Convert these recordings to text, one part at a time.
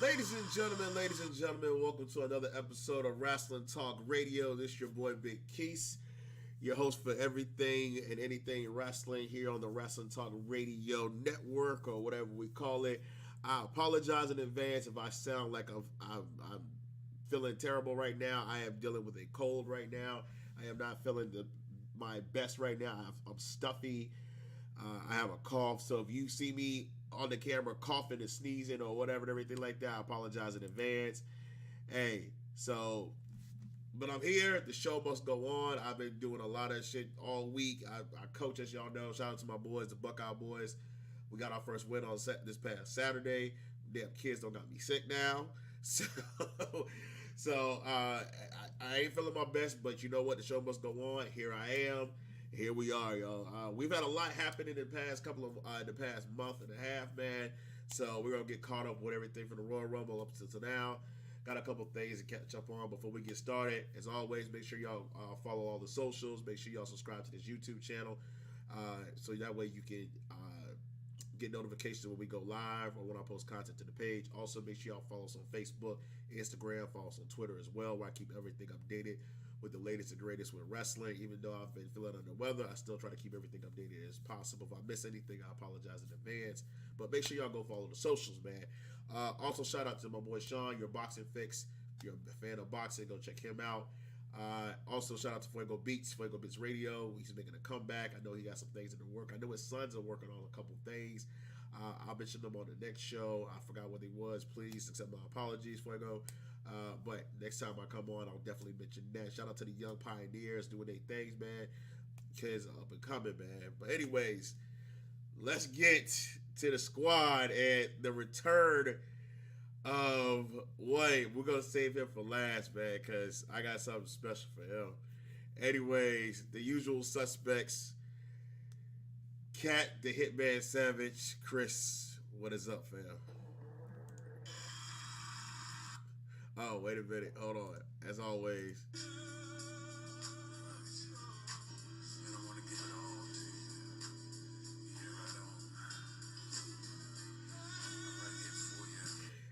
Ladies and gentlemen, welcome to another episode of Wrestling Talk Radio. This is your boy Big Keese, your host for everything and anything wrestling here on the Wrestling Talk Radio Network, or whatever we call it. I apologize in advance if I sound like I'm feeling terrible right now. I am dealing with a cold right now. I am not feeling my best right now. I'm stuffy. I have a cough, so if you see me on the camera coughing and sneezing or whatever and everything like that, I apologize in advance. But I'm here. The show must go on. I've been doing a lot of shit all week. I coach, as y'all know. Shout out to my boys, the Buckeye boys. We got our first win on this past Saturday. Damn kids don't got me sick now. So I ain't feeling my best, but you know what? The show must go on. Here I am. Here we are, y'all. We've had a lot happen in the past month and a half, man. So we're gonna get caught up with everything from the Royal Rumble up to now. Got a couple things to catch up on before we get started. As always, make sure y'all follow all the socials. Make sure y'all subscribe to this YouTube channel, so that way you can get notifications when we go live or when I post content to the page. Also, make sure y'all follow us on Facebook, Instagram, follow us on Twitter as well, where I keep everything updated with the latest and greatest with wrestling. Even though I've been feeling under the weather, I still try to keep everything updated as possible. If I miss anything, I apologize in advance. But make sure y'all go follow the socials, man. Also, shout out to my boy Sean, your boxing fix. If you're a fan of boxing, go check him out. Also, shout out to Fuego Beats Radio. He's making a comeback. I know he got some things in the work. I know his sons are working on a couple things. I'll mention them on the next show. I forgot what they was. Please accept my apologies, Fuego. But next time I come on, I'll definitely mention that. Shout out to the young pioneers doing their things, man. Kids are up and coming, man. But anyways, let's get to the squad and the return of Wayne. We're going to save him for last, man, because I got something special for him. Anyways, the usual suspects. Cat, the Hitman Savage. Chris, what is up, fam? Oh, wait a minute. Hold on. As always.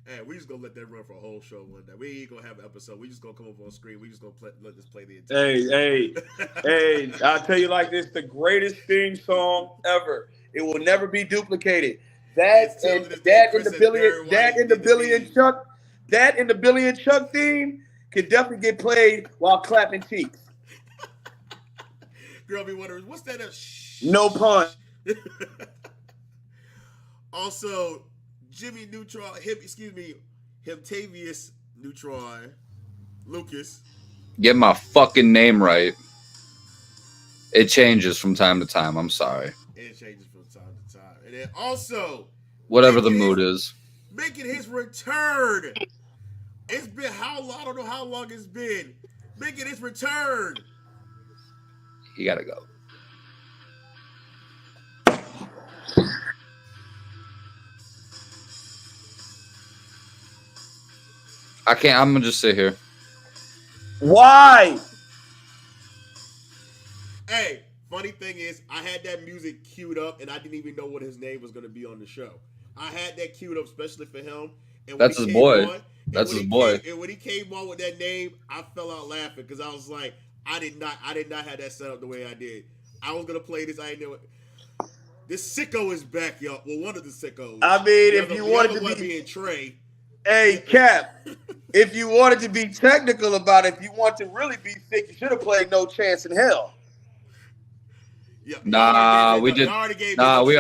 Hey, we just gonna let that run for a whole show one day. We ain't gonna have an episode. We just gonna come up on screen. We just gonna let this play the entire. Hey! I'll tell you like this: the greatest theme song ever. It will never be duplicated. That and the Billy and Chuck theme can definitely get played while clapping cheeks. Girl be wondering, what's that? No pun. Also, Jimmy Neutron, Himtavious Neutron, Lucas. Get my fucking name right. It changes from time to time. I'm sorry. It changes from time to time. And then also, whatever the mood is, making his return. It's been how long? I don't know how long it's been. Making his return. He gotta go. I can't. I'm gonna just sit here. Why? Hey, funny thing is, I had that music queued up, and I didn't even know what his name was gonna be on the show. I had that queued up especially for him. And that's his boy. That's his boy. And when he came on with that name, I fell out laughing because I was like, I did not have that set up the way I did. I was gonna play this. I didn't know it. This sicko is back, y'all. Well, one of the sickos. I mean, if you wanted to be in Trey. Hey, Cap, if you wanted to be technical about it, if you want to really be thick, you should have played No Chance in Hell. Yeah, we did. We already did that. We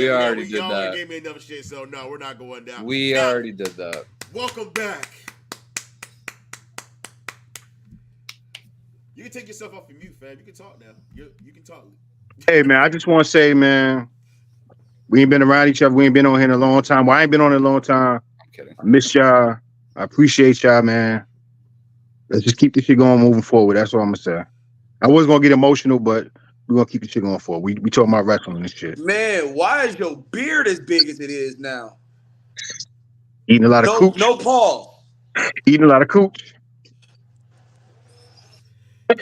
already did that. Gave me enough shit, so no, we're not going down. We already did that. Welcome back. You can take yourself off your mute, fam. You can talk now. You can talk. Hey, man, I just want to say, man, we ain't been around each other. We ain't been on here in a long time. Well, I ain't been on in a long time. I'm kidding. I miss y'all. I appreciate y'all, man. Let's just keep this shit going, moving forward. That's all I'm gonna say. I was gonna get emotional, but we're gonna keep the shit going forward. We talking about wrestling and shit. Man, why is your beard as big as it is now? Eating a lot of cooch. No Paul. Eating a lot of cooch. Oh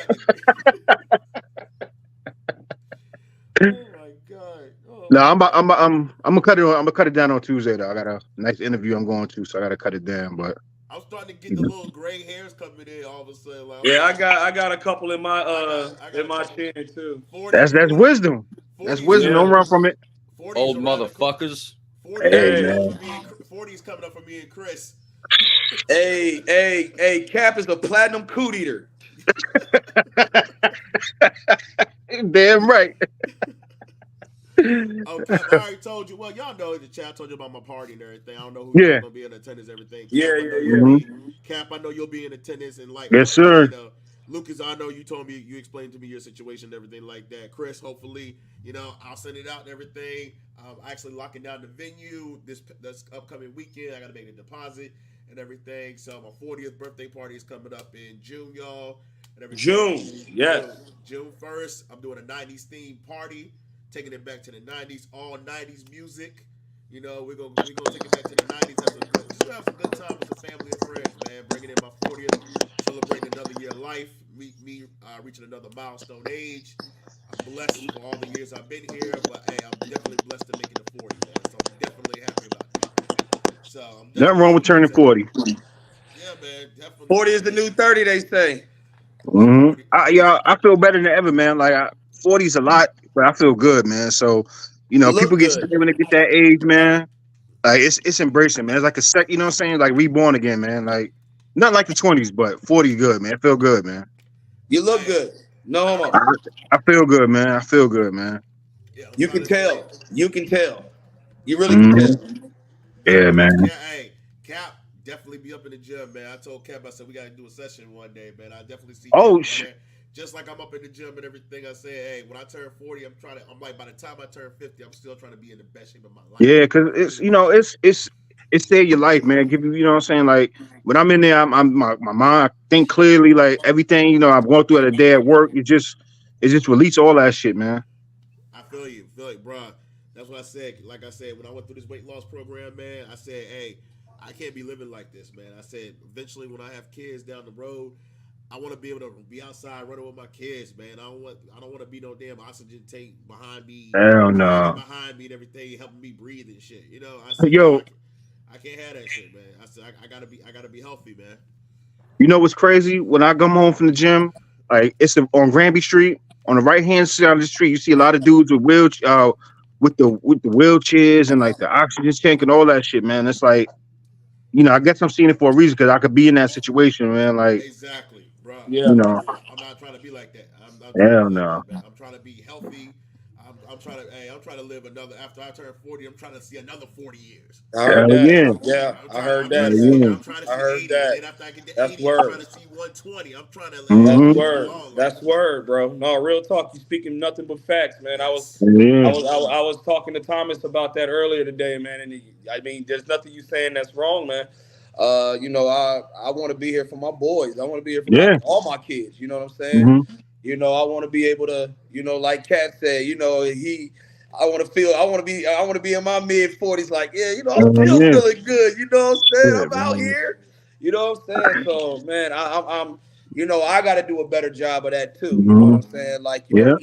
my god. Oh No, I'm gonna cut it. I'm gonna cut it down on Tuesday. Though I got a nice interview I'm going to, so I gotta cut it down. But I'm starting to get the little gray hairs coming in all of a sudden. Like, Yeah, I got a couple in my I got in a my couple. chin too. 40, that's 40, wisdom. That's 40s wisdom. Don't Yeah. run from it. 40s Old around the motherfuckers. 40s Hey coming Hey. up man. for me. 40s coming up for me and Chris. Hey, Cap is a platinum coot eater. Damn right. Oh, Cap, I already told you. Well, y'all know the chat. I told you about my party and everything. I don't know who's Yeah. gonna be in attendance. Everything. Cap, Yeah, I know yeah, you'll yeah. be. Cap, I know you'll be in attendance. And like, Yes, hopefully, sir. you know, Lucas, I know you told me, you explained to me your situation and everything like that. Chris, hopefully, you know, I'll send it out and everything. Actually locking down the venue this upcoming weekend. I got to make a deposit and everything. So my 40th birthday party is coming up in June, y'all. And everything. June, yes. June 1st. I'm doing a 90s themed party, taking it back to the 90s, all 90s music. You know, we're gonna take it back to the 90s. Have some good time with the family and friends, man. Bringing in my 40th, celebrating another year of life. Me reaching another milestone age. I'm blessed for all the years I've been here, but hey, I'm definitely blessed to make it to 40, man. So I'm definitely happy about that. So I'm Nothing wrong with turning 40. Yeah, man, definitely. 40 is the new 30, they say. Mm-hmm. I feel better than ever, man. Like 40 is a lot, but I feel good, man. So, you know, You people look get good. scared when they get that age, man. Like it's embracing, man. It's like you know what I'm saying? Like reborn again, man. Like not like the 20s, but 40 good, man. I feel good, man. You look good. No I, homo. I feel good, man. I feel good, man. yeah, I'm You trying can to tell. You can tell. You really can Mm-hmm. tell. Yeah, man. Cap definitely be up in the gym, man. I told Cap, I said we gotta do a session one day, man. I definitely see Oh Cap shit. there. Just like I'm up in the gym and everything. I said, hey, when I turn 40, I'm like, by the time I turn 50, I'm still trying to be in the best shape of my life. Yeah, because it's it's saved your life, man. Give you, you know what I'm saying? Like when I'm in there, I'm my mind, I think clearly, like everything, you know, I'm going through at a day at work, it just release all that shit, man. I feel you, bro. That's what I said. Like I said, when I went through this weight loss program, man, I said, hey, I can't be living like this, man. I said, eventually, when I have kids down the road, I want to be able to be outside running with my kids, man. I don't want to be no damn oxygen tank behind me, Hell breathing no. behind me and everything, helping me breathe and shit. You know, I said, Yo, I can't have that shit, man. I said, I gotta be healthy, man. you know what's crazy? When I come home from the gym, like it's on Granby Street, on the right hand side of the street, you see a lot of dudes with with the wheelchairs and like the oxygen tank and all that shit, man. It's like, you know, I guess I'm seeing it for a reason because I could be in that situation, man. Like, Exactly, bro. Yeah. you know, I'm not trying to be like that. I'm trying to hell be like no. that, man. I'm trying to be healthy. I'm trying to live another. After I turn 40, I'm trying to see another 40 years. I heard Hell yeah. that. Yeah, I heard I'm that. trying to see. Yeah. I'm trying to I see heard 80. that. Then after I get to That's 80, I'm word. trying to see 120. I'm trying to. Mhm. That's word. That's word, bro. No, real talk. You speaking nothing but facts, man. Yes. Yeah. I was talking to Thomas about that earlier today, man. And I mean, there's nothing you saying that's wrong, man. You know, I want to be here for my boys. I want to be here for Yeah. all my kids. You know what I'm saying? Hmm. You know, I want to be able to, you know, like Kat said, you know, I want to be in my mid 40s, like, yeah, you know, I'm still Yeah. feeling good. You know what I'm saying? Yeah, I'm out man. here. You know what I'm saying? So, man, I'm you know, I got to do a better job of that too. You know Hmm. what I'm saying? Like, you know, Yeah.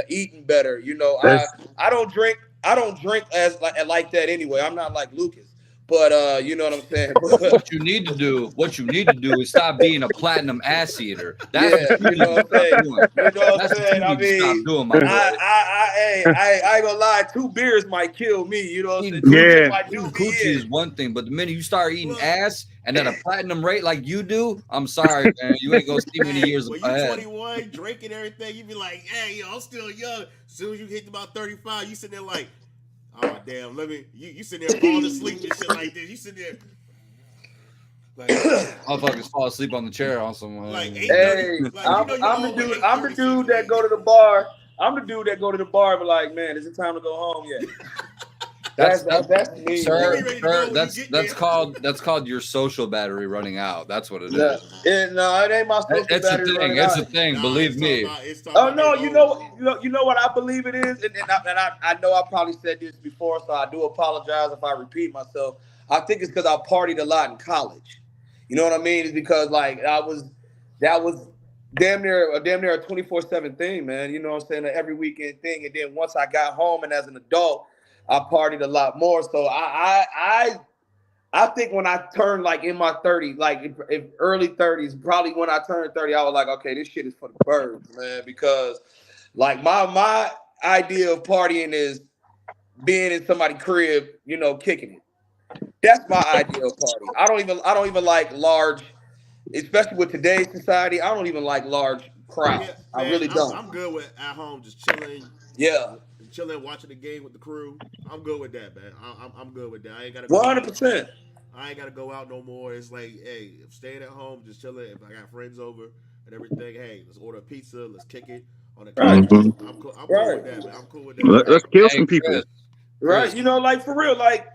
eating better. You know, That's I don't drink as like that anyway. I'm not like Lucas, but you know what I'm saying? What you need to do is stop being a platinum ass eater. That's Yeah, what you you need know to what I'm stop saying? doing. You know what I'm That's what saying? you I need to stop mean, doing, my boy. I ain't gonna lie. 2 beers might kill me. You know what I'm saying? Eating 2 beers coochie, yeah. might do eating me coochie in. is one thing, but the minute you start eating Look. ass and at a platinum rate like you do, I'm sorry, man. You ain't gonna see many Hey, years when you ahead. 21, drinking everything, you be like, hey, yo, I'm still young. As soon as you hit about 35, you sitting there like, oh damn, you sitting there falling asleep and shit like this. You sitting there like Motherfuckers fall asleep on the chair on someone. like 8:30. Hey, Like you know you're I'm the old with dude. 8:30 I'm the dude that go to the bar. I'm the dude that go to the bar, but like, man, is it time to go home yet? That's me, Sir, man. ready to go when you get that's there. called your social battery running out. That's what it No, is. no, it ain't my social It's a battery thing. running It's out. a thing. Nah, Believe me. it's talking Oh about no, they you old. know what I believe it is, and I know I probably said this before, so I do apologize if I repeat myself. I think it's because I partied a lot in college. You know what I mean? It's because like that was damn near a 24/7 thing, man. You know what I'm saying? An every weekend thing, and then once I got home and as an adult, I partied a lot more. So I think when I turned like in my 30s, like if early 30s, probably when I turned 30, I was like, okay, this shit is for the birds, man. Because like my idea of partying is being in somebody's crib, you know, kicking it. That's my idea of party. I don't even like large, especially with today's society. I don't even like large crowds. Yeah, I man, really don't. I'm good with at home just chilling. Yeah, Chilling, watching the game with the crew. I'm good with that, man. I'm good with that. I ain't gotta go 100%. I ain't gotta go out no more. It's like, hey, if staying at home, just chilling. If I got friends over and everything, hey, let's order a pizza. Let's kick it on the couch. Mhm. I'm cool Right. with that, man. I'm cool with that. Let's kill Hey, some people. Chris, Right, you know, like for real, like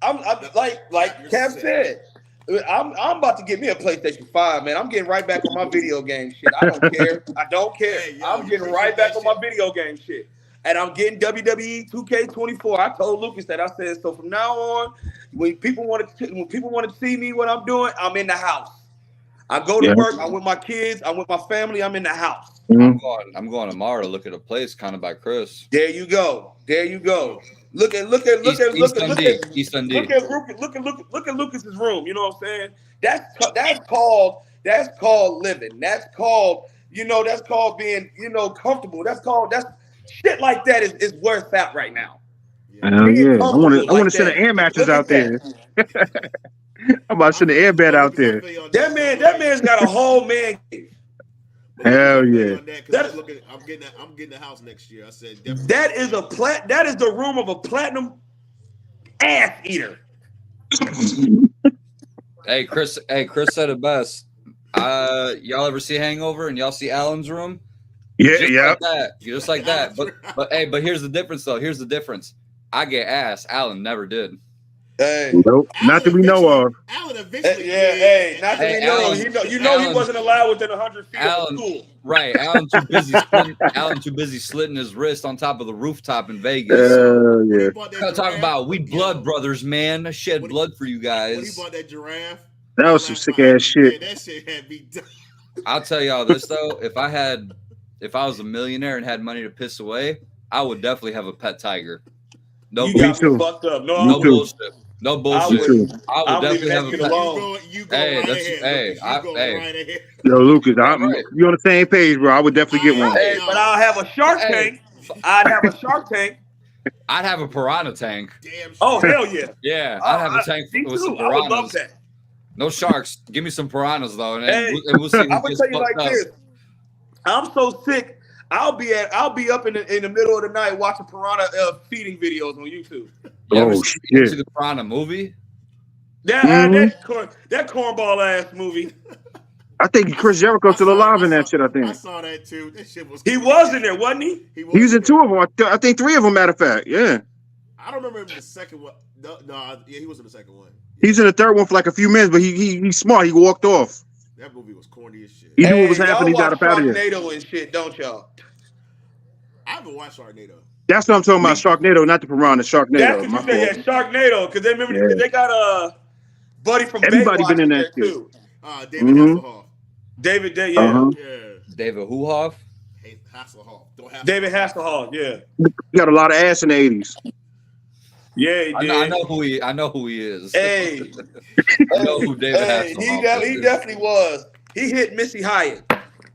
I'm like Kev said, I'm about to get me a PlayStation 5, man. I'm getting right back on my video game shit. I don't care. I don't care. Hey, yo, I'm you getting appreciate right back that on my shit. video game shit. And I'm getting WWE 2K24. I told Lucas that. I said, so from now on, when people want to see me, what I'm doing, I'm in the house. I go to Yeah. work. I'm with my kids. I'm with my family. I'm in the house. Mhm. I'm going tomorrow to look at a place kind of by Chris. There you go. There you go. Look at East Dundee. Lucas's room. You know what I'm saying? That's called living. That's called being comfortable. That's shit like that is where it's at right now. Hell yeah. I want to Like send an that. air mattress Look at out there. that. I'm about to send an air bed out there. That man's got a whole man cave. Hell yeah. I'm getting the house next year. I said definitely. That is the room of a platinum ass eater. Hey, Chris said it best. Y'all ever see Hangover and y'all see Alan's room? Yeah, Just yeah. like that. Just like that. But here's the difference though. Here's the difference. I get ass. Alan never did. Hey. Nope. Not that we know of. Alan eventually. Not that we know. Alan, he wasn't allowed within 100 feet of the school. Right. Alan too busy slitting his wrist on top of the rooftop in Vegas. Yeah. Talk about we blood brothers, man. I shed blood for you guys. When he bought that giraffe. That was some sick ass shit. Yeah, that shit had me done. I'll tell y'all this though. If I was a millionaire and had money to piss away, I would definitely have a pet tiger. No, You got me fucked up. No bullshit. No bullshit. I would definitely have a pet. You go right ahead. Yo, Lucas, you on the same page, bro. I would definitely get one. Hey, but I'll have a shark tank. I'd have a shark tank. I'd have a piranha tank. Damn. Oh hell yeah. Yeah, I'd have a tank with some piranhas. I would love that. No sharks. Give me some piranhas though, and we'll see. I'm gonna tell you like this. I'm so sick. I'll be up in the middle of the night watching piranha feeding videos on YouTube. You see the piranha movie? That cornball ass movie. I think Chris Jericho's still alive in that shit. I think I saw that too. That shit was. He was in there, wasn't he? He was in 2 of them. I think 3 of them. Matter of fact, yeah. I don't remember the second one. No, yeah, he was in the second one. Yeah. He's in the 3rd one for like a few minutes, but he's smart. He walked off. That movie was corny as shit. He knew what was happening. He got up out of there. Sharknado and shit, don't y'all? I haven't watched Sharknado. That's what I'm talking about. Sharknado, not the piranha. Sharknado. That's what you said. Yeah, Sharknado. Because they remember they got a buddy from everybody Baywatch been in that there shit. too. David Hasselhoff. David, yeah. Yeah. David Huhoff. Hasselhoff. David Hasselhoff, yeah. He got a lot of ass in the 80s. Yeah, he did. I know who he is. Hey. I know who David Hasselhoff is. He definitely was. He hit Missy Hyatt.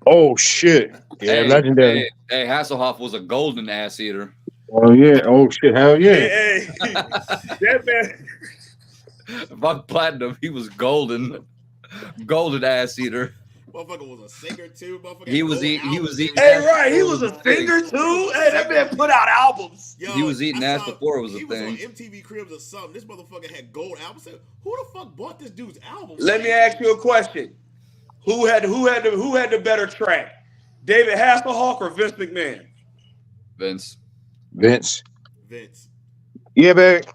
Oh shit. Yeah, legendary. Hey, Hasselhoff was a golden ass eater. Oh yeah. Oh shit. Hell yeah. Hey. That man. Fuck platinum. He was golden. Golden ass eater. Motherfucker was a singer too. Motherfucker. He was eating. Hey, right. He was a singer too. Hey, that man put out albums. Yo, he was eating ass before it was a thing. He was on MTV Cribs or something. This motherfucker had gold albums. Said, who the fuck bought this dude's album? Let me ask you a question. Who had the better track? David Hasselhoff or Vince McMahon? Vince. Yeah, baby.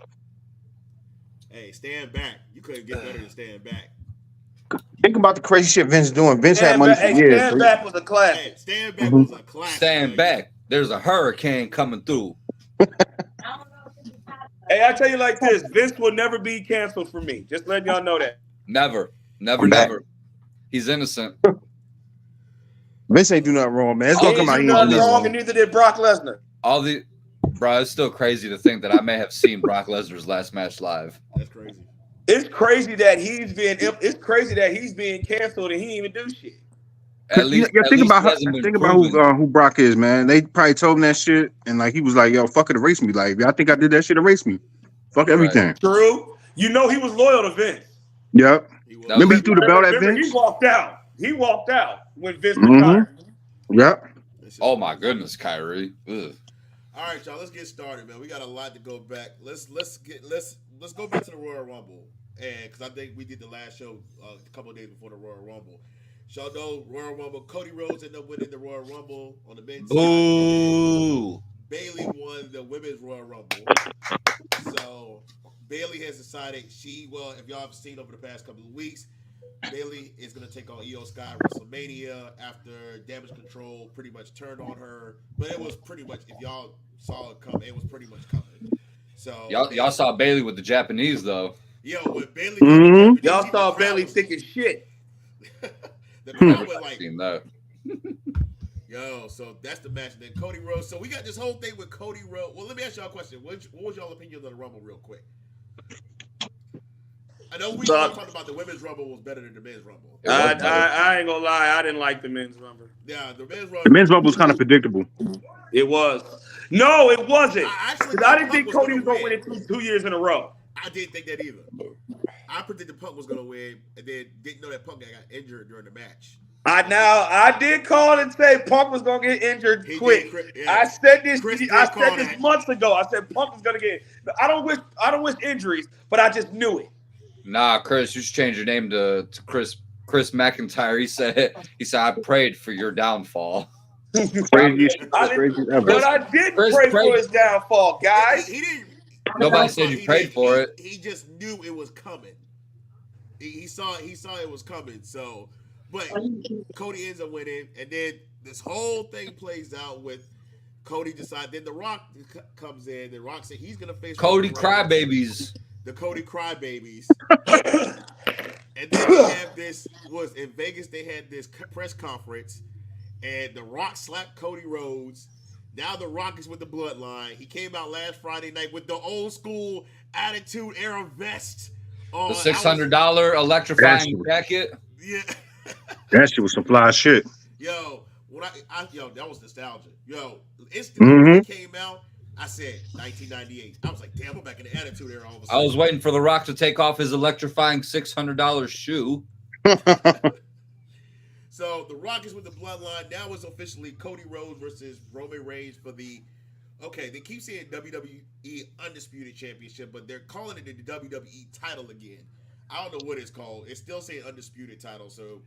Hey, Stand Back. You couldn't get better than Stand Back. Think about the crazy shit Vince doing. Vince had money for years. Stand Back was a classic. Hey, Stand Back was a classic. Stand Back. There's a hurricane coming through. Hey, I tell you like this. Vince will never be canceled for me. Just letting y'all know that. Never. He's innocent. Vince ain't do nothing wrong, man. It's gonna come out. He ain't do nothing wrong, and neither did Brock Lesnar. All the Bro, it's still crazy to think that I may have seen Brock Lesnar's last match live. That's crazy. It's crazy that he's being canceled and he didn't even do shit. At least, think about proven. who Brock is, man. They probably told him that shit, and like he was like, "Yo, fuck it, erase me." Like, I think I did that shit, erase me. Fuck everything. Right. True. You know he was loyal to Vince. Yep. He Remember he threw the belt at Remember, Vince? He walked out. He walked out when Vince retired. Yep. Oh my goodness, Kyrie. Ugh. All right, y'all. Let's get started, man. We got a lot to go back. Let's go back to the Royal Rumble, and because I think we did the last show a couple of days before the Royal Rumble. Y'all know Royal Rumble. Cody Rhodes ended up winning the Royal Rumble on the men's Ooh. side. Bayley won the women's Royal Rumble. So Bayley has decided if y'all have seen over the past couple of weeks, Bayley is going to take on Io Sky at WrestleMania after Damage Control pretty much turned on her. But it was pretty much, if y'all saw it coming, it was pretty much coming. So Y'all saw Bayley with the Japanese, though. Yo, with Bayley, y'all saw Bayley thick as shit. The crowd was like, Seen that. yo, so that's the match. And then Cody Rhodes. So we got this whole thing with Cody Rhodes. Well, let me ask y'all a question. What was y'all opinion of the Rumble real quick? I know we talked about the women's Rumble was better than the men's Rumble. I ain't gonna lie, I didn't like the men's Rumble. Yeah, the men's Rumble. The men's Rumble was kind of predictable. It was. No, it wasn't. I didn't think Cody was gonna win it 2 years in a row. I didn't think that either. I predicted Punk was gonna win, and then didn't know that Punk got injured during the match. I did call and say Punk was gonna get injured quick. Yeah. I said this that. months ago. I said Punk is gonna get. I don't wish injuries, but I just knew it. Nah, Chris, you should change your name to Chris McIntyre. He said I prayed for your downfall. Craziest ever. But I did pray for his downfall, guys. He didn't. Nobody said you prayed for it. He just knew it was coming. He saw it was coming. So, but Cody ends up winning, and then this whole thing plays out with Cody decide. Then The Rock comes in. The Rock said he's gonna face Cody Crybabies. The Cody Crybabies. And then they have this was in Vegas. They had this press conference, and The Rock slapped Cody Rhodes. Now The Rock is with the Bloodline. He came out last Friday night with the old school Attitude Era vest. The $600 electrifying jacket. Yeah. That shit was some fly shit. Yo, that was nostalgia. Yo, instantly when it came out, I said 1998. I was like, damn, we're back in the Attitude Era all of a sudden. I was waiting for The Rock to take off his electrifying $600 shoe. So The Rock is with the Bloodline. Now it's officially Cody Rhodes versus Roman Reigns for the. Okay, they keep saying WWE Undisputed Championship, but they're calling it the WWE title again. I don't know what it's called. It's still saying Undisputed title. So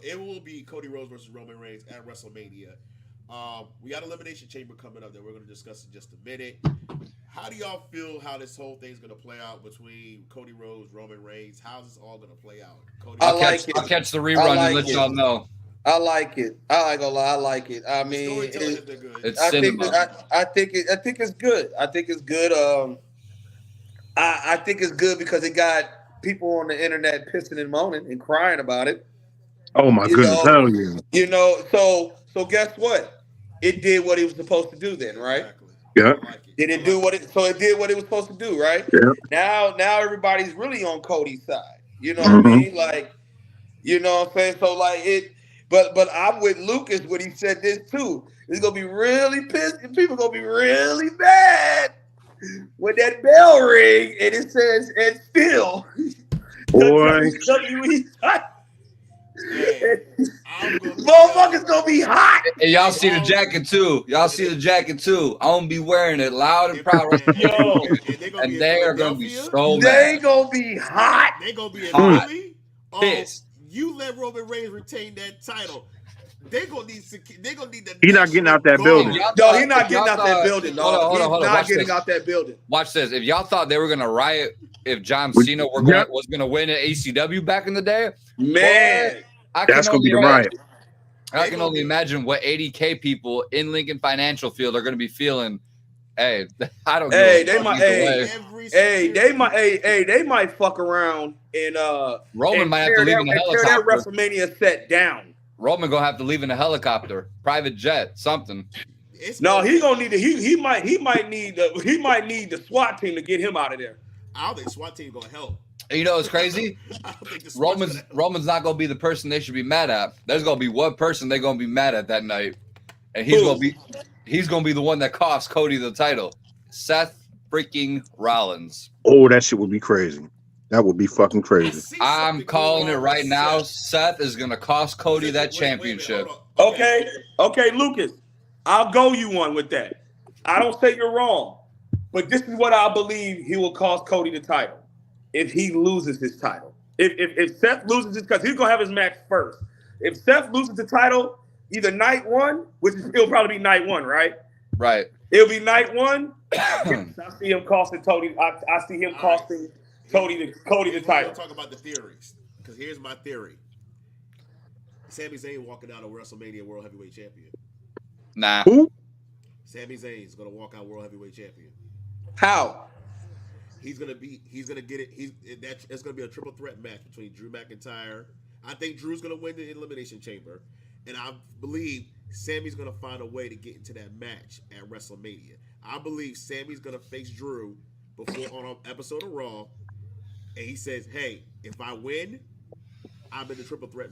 it will be Cody Rhodes versus Roman Reigns at WrestleMania. We got Elimination Chamber coming up that we're going to discuss in just a minute. How do y'all feel how this whole thing's going to play out between Cody Rhodes, Roman Reigns? How's this all going to play out? Cody, I'll catch the rerun and let y'all know. I like it. I ain't gonna lie, I like it. I mean, it's cinema. I think it's good. I think it's good. I think it's good because it got people on the internet pissing and moaning and crying about it. Oh my goodness, hell yeah! You know, so guess what? It did what it was supposed to do then, right? Exactly. Yeah. Did it do what it? So it did what it was supposed to do, right? Yeah. Now everybody's really on Cody's side. You know what I mean? Like, you know what I'm saying? So like it. But I'm with Lucas when he said this too. It's gonna be really pissed. People gonna be really mad when that bell ring and it says and still. Boy. Motherfuckers gonna be hot. And y'all see the jacket too. I'm gonna be wearing it loud and proud. Yo, and they are gonna be so mad. They gonna be hot. They gonna be in Philly. Pissed. You let Roman Reigns retain that title. They gonna need that. He's not getting out that building. No, he's not getting out that building. Hold on. He's not getting out that building. Watch this. If y'all thought they were gonna riot if John Cena was gonna win at ACW back in the day, man, that's gonna be the riot. I can only imagine what 80K people in Lincoln Financial Field are gonna be feeling. Hey, I don't. Hey, they might fuck around and Roman might have to leave in a helicopter. Tear that WrestleMania set down. Roman gonna have to leave in a helicopter, private jet, something. No, he gonna need to. He might need the SWAT team to get him out of there. I don't think SWAT team gonna help. And you know what's crazy? I don't think the SWAT's gonna help. Roman's not gonna be the person they should be mad at. There's gonna be one person they're gonna be mad at that night, and he's gonna be the one that cost Cody the title. Seth freaking Rollins. Oh, that shit would be crazy. That would be fucking crazy. I'm calling it right now. Seth is gonna cost Cody that championship. Okay, Lucas, I'll go you one with that. I don't say you're wrong, but this is what I believe he will cost Cody the title if he loses his title. If Seth loses his, because he's gonna have his match first. If Seth loses the title, either night one, which it'll probably be night one, right? Right. It'll be night one. I see him costing Cody. I see him costing Cody the title. We'll talk about the theories, because here's my theory. Sami Zayn walking out of WrestleMania World Heavyweight Champion. Nah. Who? Sami Zayn is gonna walk out World Heavyweight Champion. How? He's gonna get it. It's gonna be a triple threat match between Drew McIntyre. I think Drew's gonna win the Elimination Chamber, and I believe Sami's gonna find a way to get into that match at WrestleMania. I believe Sami's gonna face Drew before on an episode of Raw, and he says, "Hey, if I win, I'm in the triple threat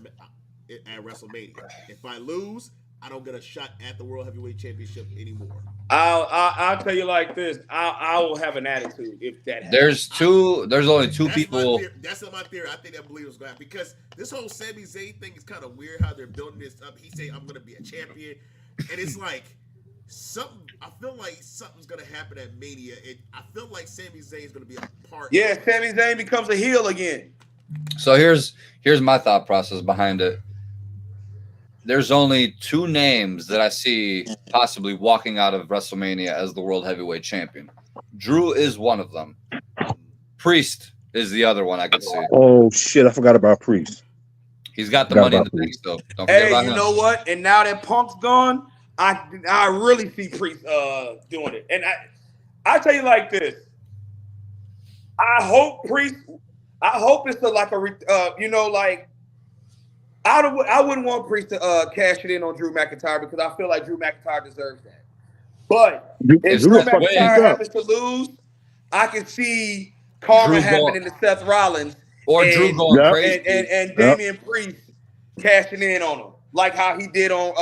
at WrestleMania. If I lose, I don't get a shot at the World Heavyweight Championship anymore." I'll tell you like this. I will have an attitude if that happens. There's only two people. That's not my theory. I think that believe was going to happen because this whole Sami Zayn thing is kind of weird how they're building this up. He say I'm going to be a champion, and it's like something. I feel like something's going to happen at Mania. I feel like Sami Zayn is going to be a part. Yeah, Sami Zayn becomes a heel again. So here's my thought process behind it. There's only two names that I see possibly walking out of WrestleMania as the World Heavyweight Champion. Drew is one of them. Priest is the other one I could see. Oh shit, I forgot about Priest. He's got the money in the bank still. Don't forget about him. Know what? And now that Punk's gone, I really see Priest doing it. And I tell you like this. I hope it's I wouldn't want Priest to cash it in on Drew McIntyre because I feel like Drew McIntyre deserves that. But if Drew McIntyre happens to lose, I can see karma happening to Seth Rollins Drew going crazy and Damian Priest cashing in on him, like how he did to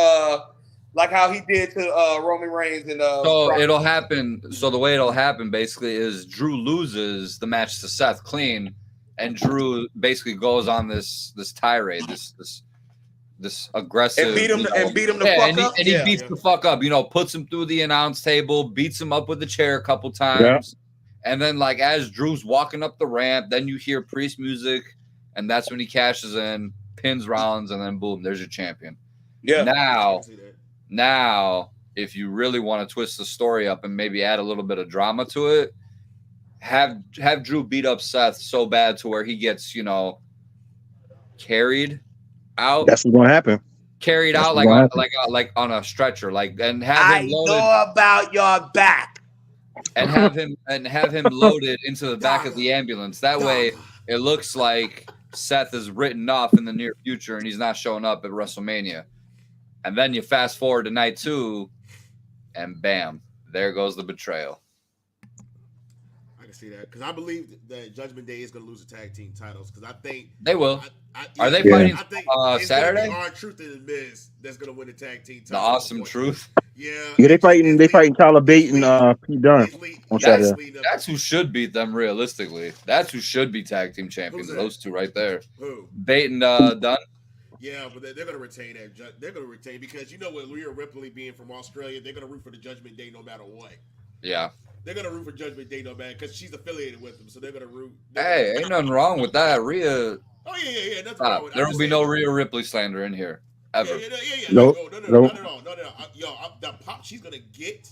Roman Reigns and So it'll happen. So the way it'll happen basically is Drew loses the match to Seth clean. And Drew basically goes on this tirade, this aggressive, and beat him the fuck up. And he beats the fuck up. Puts him through the announce table, beats him up with the chair a couple times, and then like as Drew's walking up the ramp, then you hear Priest music, and that's when he cashes in, pins Rollins, and then boom, there's your champion. Yeah. Now, if you really want to twist the story up and maybe add a little bit of drama to it. Have Drew beat up Seth so bad to where he gets, carried out. That's what's gonna happen. Carried out like on a stretcher, and have him loaded. I know about your back. And have him loaded into the back of the ambulance. That way, it looks like Seth is written off in the near future and he's not showing up at WrestleMania. And then you fast forward to night 2, and bam, there goes the betrayal. See that because I believe that Judgment Day is going to lose the tag team titles because I think they will. Are they fighting Saturday? R-Truth and the Miz that's going to win the tag team titles. The Awesome Truth. Yeah, they fighting Tyler Bate and Pete Dunne on Saturday. That's who should beat them realistically. That's who should be tag team champions. Those two right there. Who? Bate and Dunne. Yeah, but they're going to retain that. They're going to retain because with Rhea Ripley being from Australia, they're going to root for the Judgment Day no matter what. Yeah. They're going to root for Judgment Day, no, man, because she's affiliated with them, so they're going to root. Hey, ain't nothing wrong with that. Rhea. Oh, yeah. Nothing wrong with that. There will be no Rhea Ripley slander in here, ever. Yeah. No, not at all. Yo, the pop she's going to get.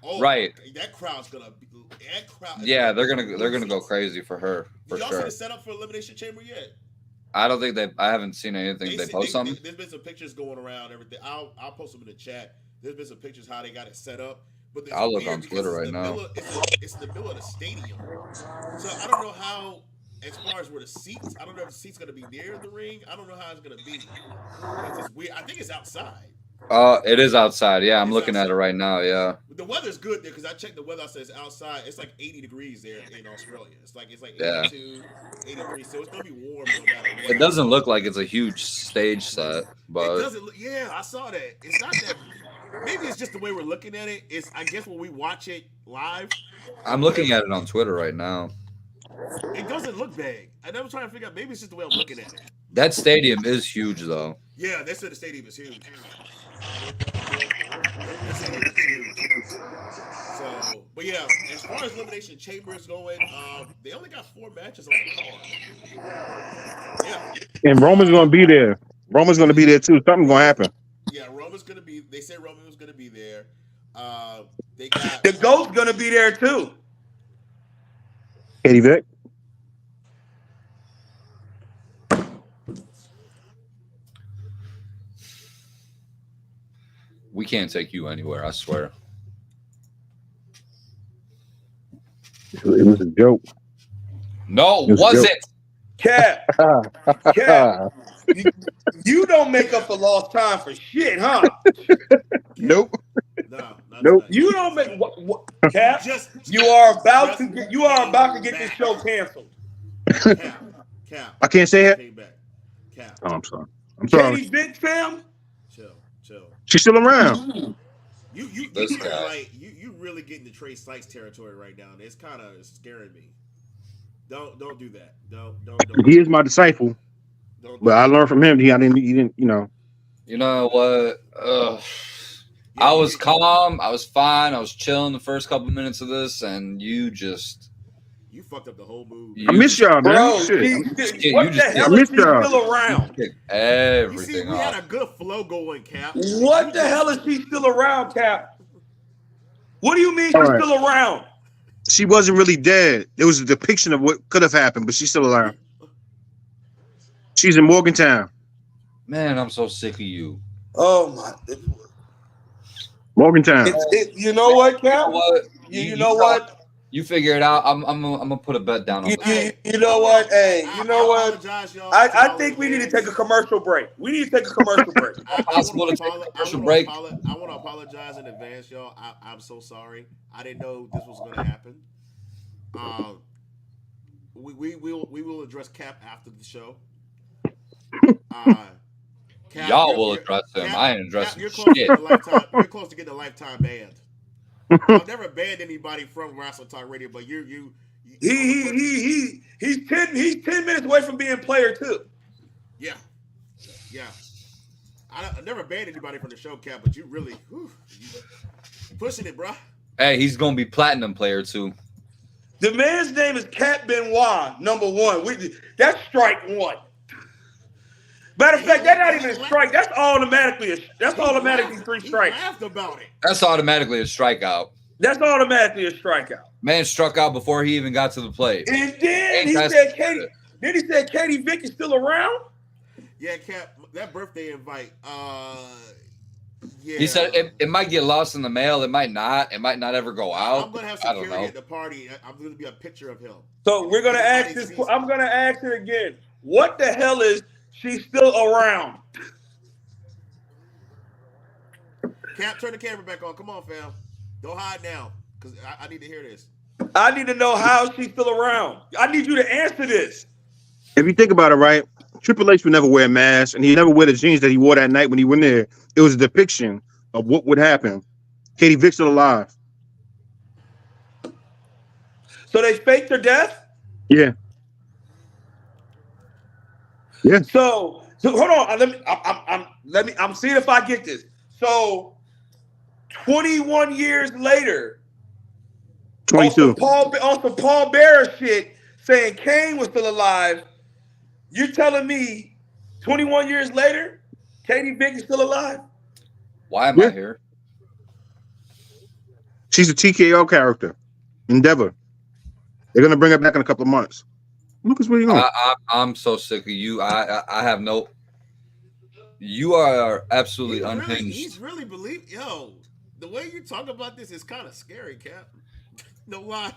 Oh, right. That crowd's going to be. That crowd. Yeah, they're gonna go crazy for her, for Did y'all sure. see the setup for Elimination Chamber yet? I don't think I haven't seen anything. They post something? There's been some pictures going around, everything. I'll post them in the chat. There's been some pictures how they got it set up. But I'll look on Twitter right now. It's in the middle of the stadium. So I don't know how, as far as where the seats, I don't know if the seat's going to be near the ring. I don't know how it's going to be. It's just weird. I think it's outside. It is outside. Yeah, I'm It's looking at outside. it right now. Yeah. The weather's good there because I checked the weather. I said it's outside. It's like 80 degrees there in Australia. It's like Yeah. 82, 83. So it's gonna be warm no matter what. It doesn't look like it's a huge stage set, It but doesn't look. Yeah, I saw that. It's not that. Maybe it's just the way we're looking at it. It's I guess when we watch it live, I'm looking at it on Twitter right now. it doesn't look big. I never trying to figure out. Maybe it's just the way I'm looking at it. That stadium is huge, though. Yeah, they said the stadium is huge. That stadium is huge. So, but yeah, as far as Elimination Chamber is going, they only got 4 matches on the card. Yeah. And Roman's gonna be there. Roman's gonna be there too. Something's gonna happen. Yeah, Roman's gonna be. They said Roman was gonna be there. They got The GOAT's gonna be there too. Katie Vick. We can't take you anywhere, I swear. It was a joke. No, It was a was joke. it? Cap, Cap, you don't make up for lost time for shit, huh? Nope. no. Not Nope. tonight. You don't make what Cap. Just You are about to get this show canceled. Cap. I can't say it. Came back. Cap. Oh, I'm sorry. I'm sorry. Katie Vick, fam. Chill. She's still around. You This guy. like you really getting to Trey Sykes territory right now. It's kind of scaring me. Don't do that. Don't. He is my disciple, Don't but I learned from him. He didn't. You know. You know what? I was calm. I was fine. I was chilling the first couple minutes of this, and you fucked up the whole move. You I miss y'all, man. Bro, Shit. what you the just- hell I is missed she y'all. still around? kicked You see, everything we had off. a good flow going, Cap. What the hell is she still around, Cap? What do you mean she's All right. still around? She wasn't really dead. It was a depiction of what could have happened, but she's still alive. She's in Morgantown. Man, I'm so sick of you. Oh my! Morgantown. You know what, Cap? What? You know what? You figure it out. I'm gonna put a bet down on that. You know what? Hey, you know what? Apologize, y'all, to I all think the we need to fans. take a commercial break. We need to take a commercial break. Possible to take a commercial break. I want to apologize in advance, y'all. I'm so sorry. I didn't know this was going to happen. We will address Cap after the show. Cap, Y'all will address him. Cap, I ain't addressing Cap, you're close shit. to lifetime. You're close to getting a lifetime ban. I've never banned anybody from Wrestle Talk Radio, but he's 10 minutes away from being player 2. Yeah. I never banned anybody from the show, Cap, but you really you pushing it, bro. Hey, he's gonna be platinum player too. The man's name is Cat Benoit, number 1. That's strike 1. Matter of fact, that's not even a strike. That's automatically 3 He strikes. laughed about it. That's automatically a strikeout. That's automatically a strikeout. Man struck out before he even got to the plate. And then he Ain't said that- Katie Vick is still around. Yeah, Cap, that birthday invite. Yeah. He said it might get lost in the mail. It might not. It might not ever go out. I'm gonna have I don't security know. at the party. I'm gonna be a picture of him. So we're gonna ask this. I'm gonna ask it again. What the hell is she still around? Cap, turn the camera back on. Come on, fam. Don't hide now, because I need to hear this. I need to know how she's still around. I need you to answer this. If you think about it, right, Triple H would never wear a mask, and he never wear the jeans that he wore that night when he went there. It was a depiction of what would happen. Katie Vick's still alive. So they faked her death. Yeah. Yeah. So hold on. I'm seeing if I get this. So 21 years later, 22. on some Paul Bearer shit, saying Kane was still alive. You're telling me 21 years later, Katie Vick is still alive? Why am Yeah. I here? She's a TKO character. Endeavor. They're gonna bring her back in a couple of months. Lucas, where you going? I'm so sick of you. I have no. You are absolutely unhinged. He's really the way you talk about this is kind of scary, Cap. No lie.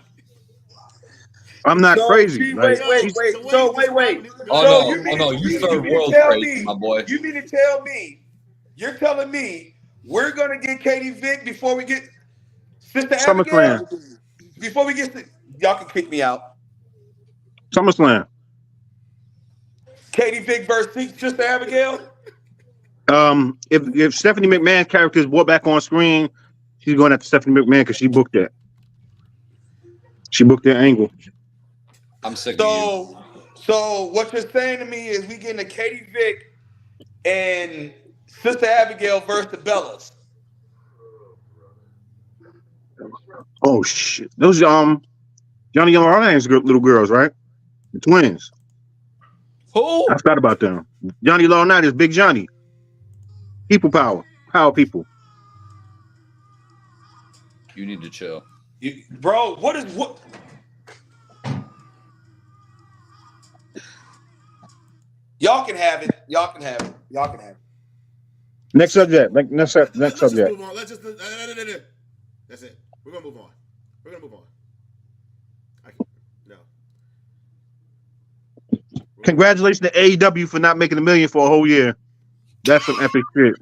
I'm not So, crazy. wait. Like, So you Oh you mean no, to- you you third mean to world tell crazy, me- my boy. You mean to tell me you're telling me we're gonna get Katie Vick before we get Sister SummerSlam. Abigail. Before we get y'all can kick me out. SummerSlam. Katie Vick versus Sister Abigail. If Stephanie McMahon's character is brought back on screen, she's going after Stephanie McMahon because she booked that. She booked that angle. I'm sick of you. So what you're saying to me is we getting a Katie Vick and Sister Abigail versus the Bellas. Oh shit! Those Johnny Young Orleans little girls, right? The twins. Who? I forgot about them. Johnny Laurinaitis is Big Johnny. People power people. You need to chill. Bro, what? Y'all can have it. Next subject. Next subject. Let's just move on. Let's just. That's it. We're gonna move on. No. Congratulations to AEW for not making $1 million for a whole year. That's some epic shit.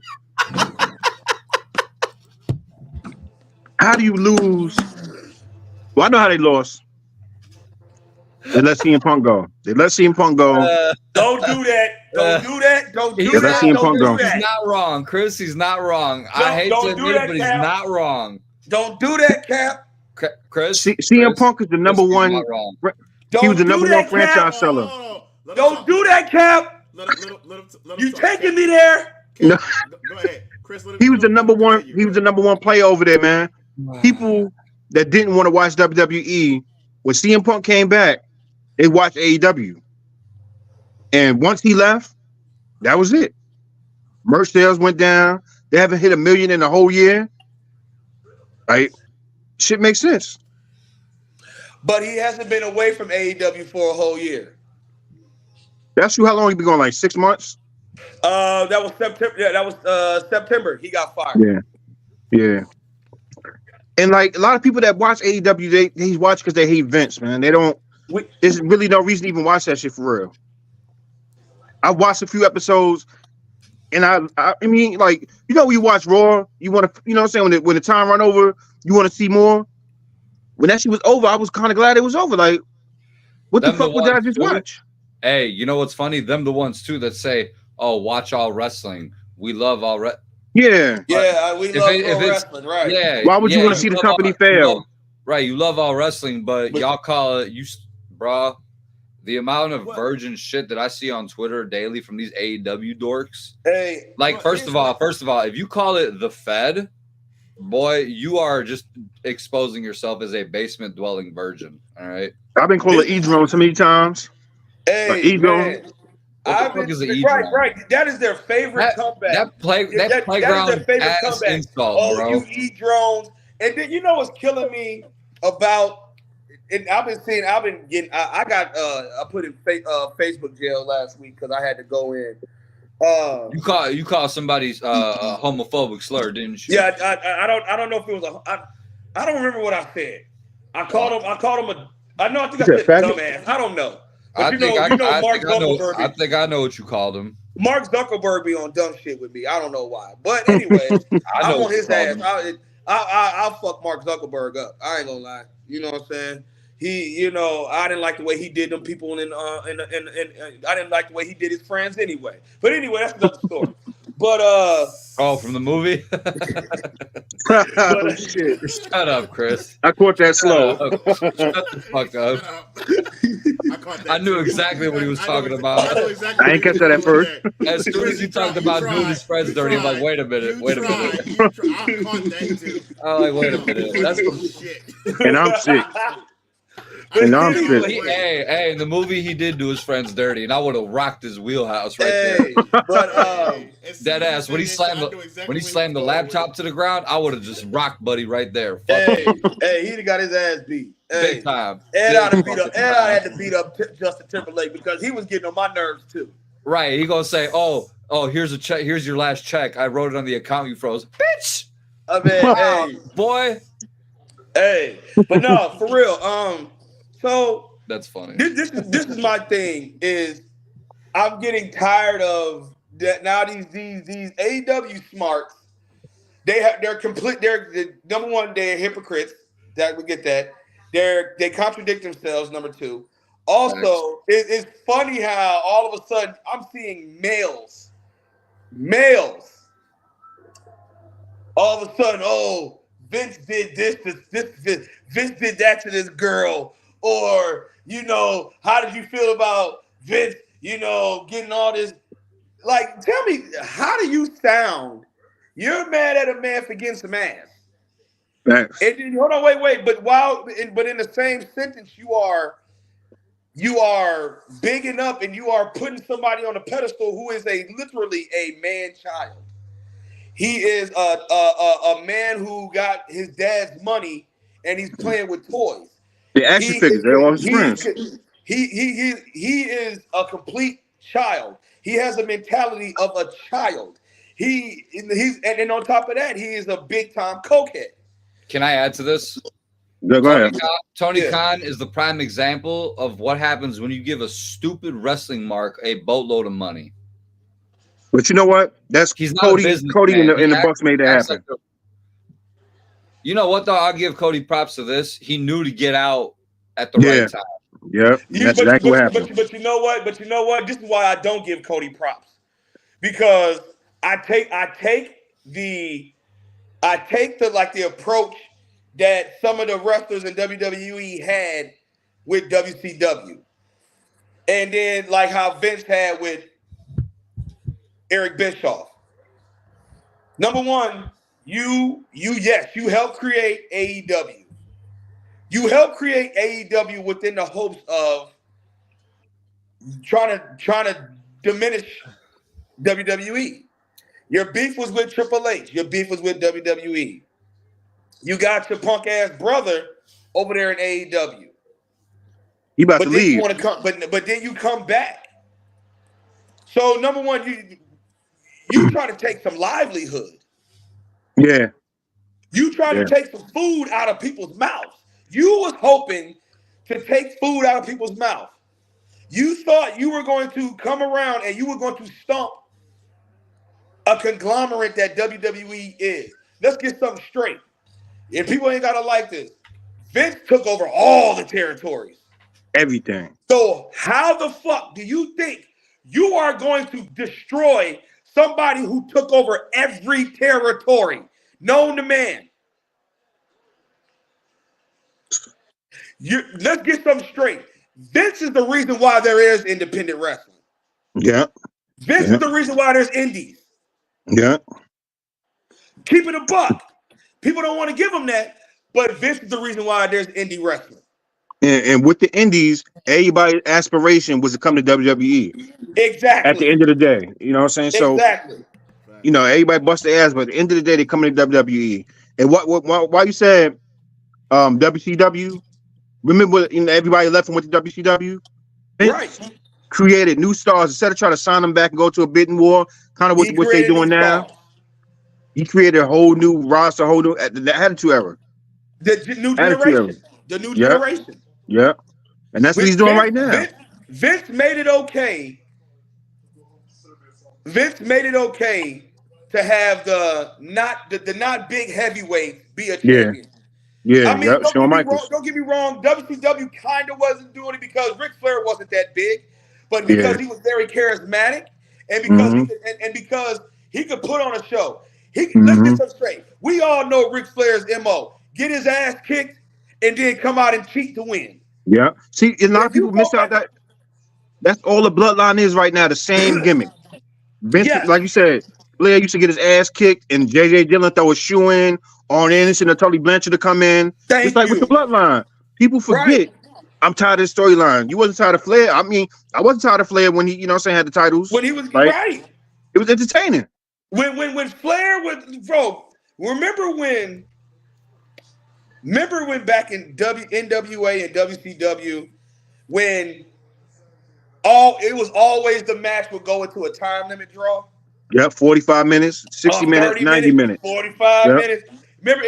How do you lose? Well, I know how they lost. They let CM Punk go. Don't do that. He's not wrong. Chris, he's not wrong. I hate to admit it, but he's not wrong. Don't do that, Cap. Chris, CM Punk is the number one. He was the number one franchise seller. Don't do that, Cap. You taking me there? No. Go ahead, Chris. He was the number one. He was the number one player over there, man. People that didn't want to watch WWE, when CM Punk came back, they watched AEW. And once he left, that was it. Merch sales went down. They haven't hit $1 million in a whole year. Right? Shit makes sense. But he hasn't been away from AEW for a whole year. That's true. How long he been going? Like 6 months? That was September. Yeah, that was September. He got fired. Yeah. And like a lot of people that watch AEW, they watch because they hate Vince, man. They don't. There's really no reason to even watch that shit for real. I watched a few episodes, and I mean, like, you know, when you watch Raw, you want to, you know what I'm saying, when the time run over, you want to see more. When that shit was over, I was kind of glad it was over. Like, what the fuck would I just watch? Hey, you know what's funny? Them the ones too that say, "Oh, watch all wrestling. We love all wrestling." Yeah, we love all wrestling, right? Yeah. Why would you want to see the company fail? Right, you love all wrestling, but y'all call it bruh. The amount of virgin shit that I see on Twitter daily from these AEW dorks. Hey, like first of all, if you call it the Fed, boy, you are just exposing yourself as a basement dwelling virgin. All right. I've been called an E-drone so many times. Hey, man. Right. That is their favorite comeback. That playground that is their favorite ass comeback. insult, bro. You E-drones. And then you know what's killing me about. And I put in Facebook jail last week because I had to go in. You call somebody's a homophobic slur, didn't you? Yeah, I don't know if it was I don't remember what I said. I called him I think I said dumbass. I don't know. But I think I know what you called him. Mark Zuckerberg be on dumb shit with me. I don't know why. But anyway, I want his ass. I'll fuck Mark Zuckerberg up. I ain't gonna lie. You know what I'm saying? I didn't like the way he did them people and I didn't like the way he did his friends anyway. But anyway, that's another story. But from the movie? Oh, shit. Shut up, Chris. I caught that slow. Shut the fuck up. I knew exactly what he was talking about. I ain't catch that at first. As soon as he talked about doing his friends dirty, I'm like, wait a minute. I caught that too. I'm like, wait a minute. That's some shit. And I'm sick. And I'm sick. Hey, in the movie he did do his friends dirty, and I would have rocked his wheelhouse right there. But that ass when he slammed the laptop to the ground, I would have just rocked Buddy right there. Hey, he'd got his ass beat. Big time. Ed had to beat up Justin Timberlake because he was getting on my nerves too. Right. He gonna say, oh, here's a check. Here's your last check. I wrote it on the account you froze. Bitch. I mean, hey, boy. Hey, but no, for real. So that's funny. This is my thing. Is I'm getting tired of that now. These AEW smarts they're complete. They're number one. They're hypocrites. That we get that. They contradict themselves. Number two. Also, it's funny how all of a sudden I'm seeing males, all of a sudden, oh, Vince did this, Vince did that to this girl, or how did you feel about Vince, getting all this? Like, tell me, how do you sound? You're mad at a man for getting some ass. Thanks. And then, hold on, wait. But in the same sentence, you are bigging up and you are putting somebody on a pedestal who is literally a man-child. He is a man who got his dad's money and he's playing with toys. The action figures, they're all his friends. He is a complete child. He has a mentality of a child. And on top of that, he is a big-time cokehead. Can I add to this? Go ahead. Tony Khan is the prime example of what happens when you give a stupid wrestling mark a boatload of money. But you know what? That's He's not Cody. Cody man. in the Bucks made that happen. You know what though? I'll give Cody props to this. He knew to get out at the right time. Yeah, that's exactly what happened. But you know what? This is why I don't give Cody props, because I take the approach that some of the wrestlers in WWE had with WCW, and then like how Vince had with Eric Bischoff. Number one, you helped create AEW. You helped create AEW within the hopes of trying to diminish WWE. Your beef was with Triple H. Your beef was with WWE. You got your punk ass brother over there in AEW. He about to leave. You want to come, but then you come back. So number one, you try to take some livelihood. Yeah. You try to take some food out of people's mouths. You was hoping to take food out of people's mouth. You thought you were going to come around and you were going to stomp a conglomerate that WWE is. Let's get something straight. And people ain't got to like this. Vince took over all the territories. Everything. So how the fuck do you think you are going to destroy somebody who took over every territory known to man? Let's get something straight. Vince is the reason why there is independent wrestling. Yeah. Vince is the reason why there's indies. Yeah. Keep it a buck. People don't want to give him that, but Vince is the reason why there's indie wrestling. And with the indies, everybody's aspiration was to come to WWE. Exactly. At the end of the day. You know what I'm saying? So, exactly. Everybody bust their ass, but at the end of the day, they come to WWE. And why you said WCW? Remember everybody left and went to WCW? Right. Created new stars instead of trying to sign them back and go to a bidding war, kind of what they're doing now. He created a whole new roster, the Attitude Era. The new generation. The new generation. Yeah. And that's what he's doing right now. Vince made it okay. Vince made it okay to have the not big heavyweight be a champion. Yeah, I mean, don't get me wrong. WCW kind of wasn't doing it because Ric Flair wasn't that big, but because he was very charismatic and because he could put on a show. Let's get some straight. We all know Ric Flair's MO: get his ass kicked and then come out and cheat to win. Yeah. See, a lot of people miss out that. That's all the bloodline is right now. The same gimmick. Vince, like you said, Flair used to get his ass kicked, and J.J. Dillon throw a shoe in. Arn Anderson and Tully Blanchard to come in. It's like with the bloodline. People forget. Right. I'm tired of the storyline. You wasn't tired of Flair. I mean, I wasn't tired of Flair when he, had the titles. When he was right. It was entertaining. When Flair was, bro, remember when back in NWA and WCW, when it was always the match would go into a time limit draw? Yep, 45 minutes, 60 minutes, 90 minutes. 45 minutes. Remember,